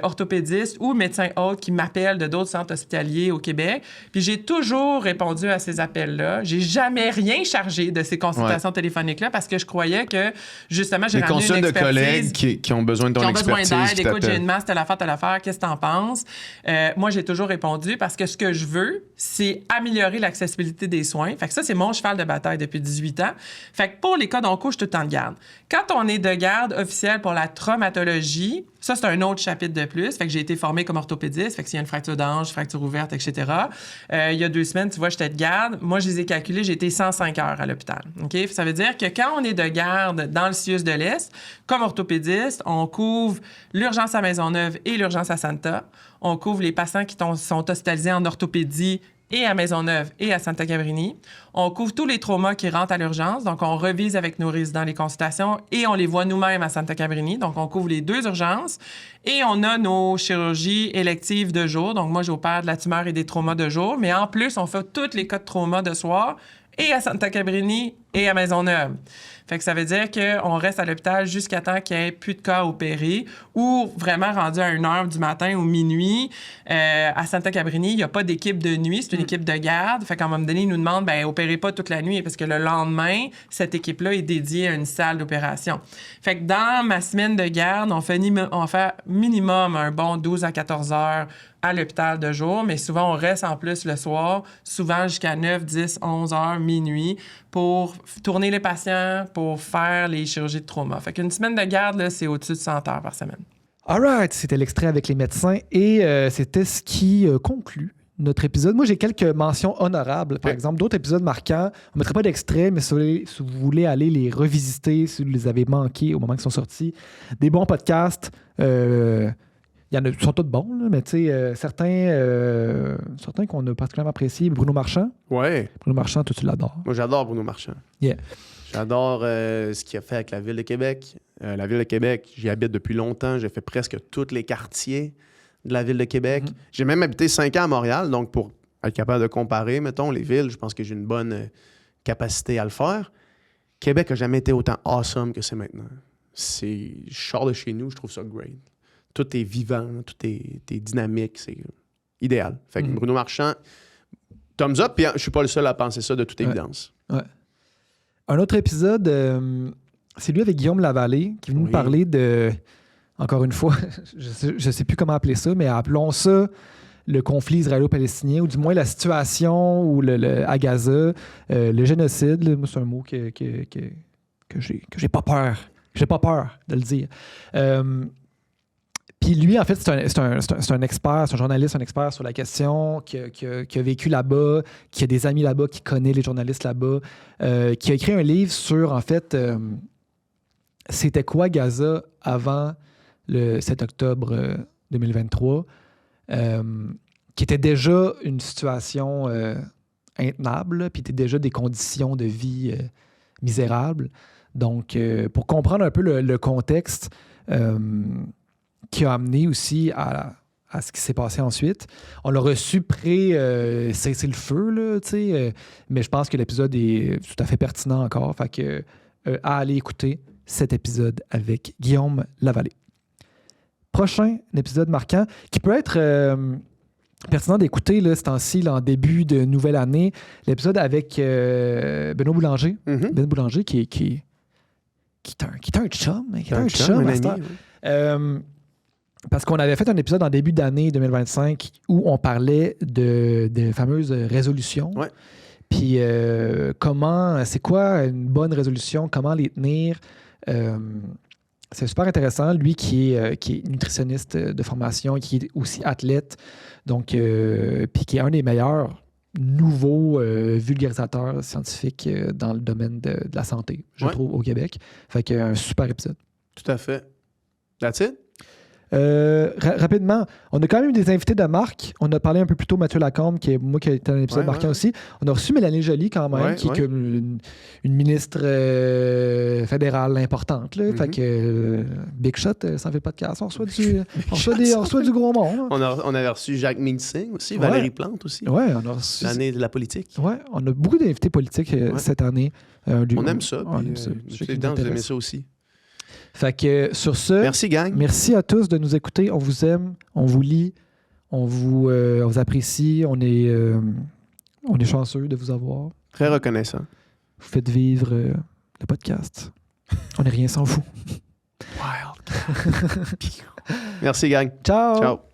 orthopédistes ou médecins autres qui m'appellent de d'autres centres hospitaliers au Québec. Puis j'ai toujours répondu à ces appels-là. J'ai jamais rien chargé de ces consultations téléphoniques-là parce que je croyais que, justement, j'ai ramené une expertise. Des consultes de collègues qui ont besoin de ton expertise. Qui ont besoin d'aide. Écoute, j'ai une masse, telle affaire, qu'est-ce que t'en penses? Moi, j'ai toujours répondu parce que ce que je veux, c'est améliorer l'accessibilité des soins. Fait que ça, c'est mon cheval de bataille depuis 18 ans. Fait que pour les cas d'onco, je suis tout le temps de garde. Quand on est de garde officielle pour la traumatologie, ça, c'est un autre chapitre de plus. Fait que j'ai été formée comme orthopédiste. Fait que s'il y a une fracture d'ange, fracture ouverte, etc. Il y a 2 semaines, tu vois, j'étais de garde. Moi, je les ai calculés, j'ai été 105 heures à l'hôpital. OK? Ça veut dire que quand on est de garde dans le CIUS de l'Est, comme orthopédiste, on couvre l'urgence à Maisonneuve et l'urgence à Santa. On couvre les patients qui sont hospitalisés en orthopédie et à Maisonneuve et à Santa Cabrini. On couvre tous les traumas qui rentrent à l'urgence. Donc, on revise avec nos résidents les consultations et on les voit nous-mêmes à Santa Cabrini. Donc, on couvre les 2 urgences et on a nos chirurgies électives de jour. Donc, moi, j'opère de la tumeur et des traumas de jour. Mais en plus, on fait tous les cas de trauma de soir et à Santa Cabrini et à Maisonneuve. Fait que ça veut dire qu'on reste à l'hôpital jusqu'à temps qu'il n'y ait plus de cas opérés ou vraiment rendu à 1h du matin ou minuit. À Santa Cabrini, il n'y a pas d'équipe de nuit, c'est une équipe de garde. Fait qu'à un moment donné, ils nous demandent, opérez pas toute la nuit parce que le lendemain, cette équipe-là est dédiée à une salle d'opération. Fait que dans ma semaine de garde, on fait minimum un bon 12 à 14 heures à l'hôpital de jour, mais souvent, on reste en plus le soir, souvent jusqu'à 9, 10, 11 heures, minuit, pour tourner les patients, pour faire les chirurgies de trauma. Fait qu'une semaine de garde, là, c'est au-dessus de 100 heures par semaine. All right, c'était l'extrait avec les médecins et c'était ce qui conclut notre épisode. Moi, j'ai quelques mentions honorables. Par exemple, d'autres épisodes marquants. On ne mettra pas d'extrait, mais si vous voulez aller les revisiter, si vous les avez manqués au moment qu'ils sont sortis, des bons podcasts. Il y en a, ils sont tous bons, là, mais tu sais, certains qu'on a particulièrement appréciés. Bruno Marchand. Ouais. Bruno Marchand, toi, tu l'adores. Moi, j'adore Bruno Marchand. Yeah. J'adore ce qu'il a fait avec la Ville de Québec. La Ville de Québec, j'y habite depuis longtemps. J'ai fait presque tous les quartiers de la Ville de Québec. J'ai même habité 5 ans à Montréal, donc pour être capable de comparer, mettons, les villes, je pense que j'ai une bonne capacité à le faire. Québec n'a jamais été autant awesome que c'est maintenant. Je sors de chez nous, je trouve ça great. Tout est vivant, tout est dynamique, c'est idéal. Fait que Bruno Marchand, thumbs up, puis je suis pas le seul à penser ça de toute évidence. Ouais. Un autre épisode, c'est lui avec Guillaume Lavallée qui est venu nous parler de, encore une fois, je sais plus comment appeler ça, mais appelons ça le conflit israélo-palestinien, ou du moins la situation où à Gaza, le génocide, là, moi c'est un mot que j'ai pas peur. J'ai pas peur de le dire. Puis lui, en fait, c'est un expert, c'est un journaliste, un expert sur la question, qui a vécu là-bas, qui a des amis là-bas, qui connaît les journalistes là-bas, qui a écrit un livre sur, en fait, c'était quoi Gaza avant le 7 octobre 2023, qui était déjà une situation intenable, puis était déjà des conditions de vie misérables. Donc, pour comprendre un peu le contexte qui a amené aussi à ce qui s'est passé ensuite. On l'a reçu c'est le feu, là, tu sais, mais je pense que l'épisode est tout à fait pertinent encore. Fait que, à aller écouter cet épisode avec Guillaume Lavallée. Prochain épisode marquant, qui peut être pertinent d'écouter là, ce temps-ci, là, en début de nouvelle année, l'épisode avec Benoît Boulanger. Ben Boulanger qui est un chum. Qui est un chum, ami, parce qu'on avait fait un épisode en début d'année 2025 où on parlait de fameuses résolutions. Ouais. Puis c'est quoi une bonne résolution, comment les tenir. C'est super intéressant. Lui qui est nutritionniste de formation, qui est aussi athlète, donc puis qui est un des meilleurs nouveaux vulgarisateurs scientifiques dans le domaine de la santé, je trouve, au Québec. Fait qu'un super épisode. Tout à fait. That's it? Rapidement, on a quand même eu des invités de marque. On a parlé un peu plus tôt Mathieu Lacombe, qui a été un épisode marquant aussi. On a reçu Mélanie Joly quand même, qui est comme une ministre fédérale importante. Là. Fait que Big Shot, ça en fait pas de casse. On reçoit du gros monde. Hein. On avait reçu Jacques Minsing aussi, Valérie Plante aussi. Ouais, on a reçu l'année de la politique. Ouais, on a beaucoup d'invités politiques cette année. On aime ça. C'est évident, vous aimez ça aussi. Fait que sur ce, merci gang. Merci à tous de nous écouter. On vous aime, on vous lit, on vous apprécie. On est chanceux de vous avoir. Très reconnaissant. Vous faites vivre le podcast. On n'est rien sans vous. Wild. Merci gang. Ciao. Ciao.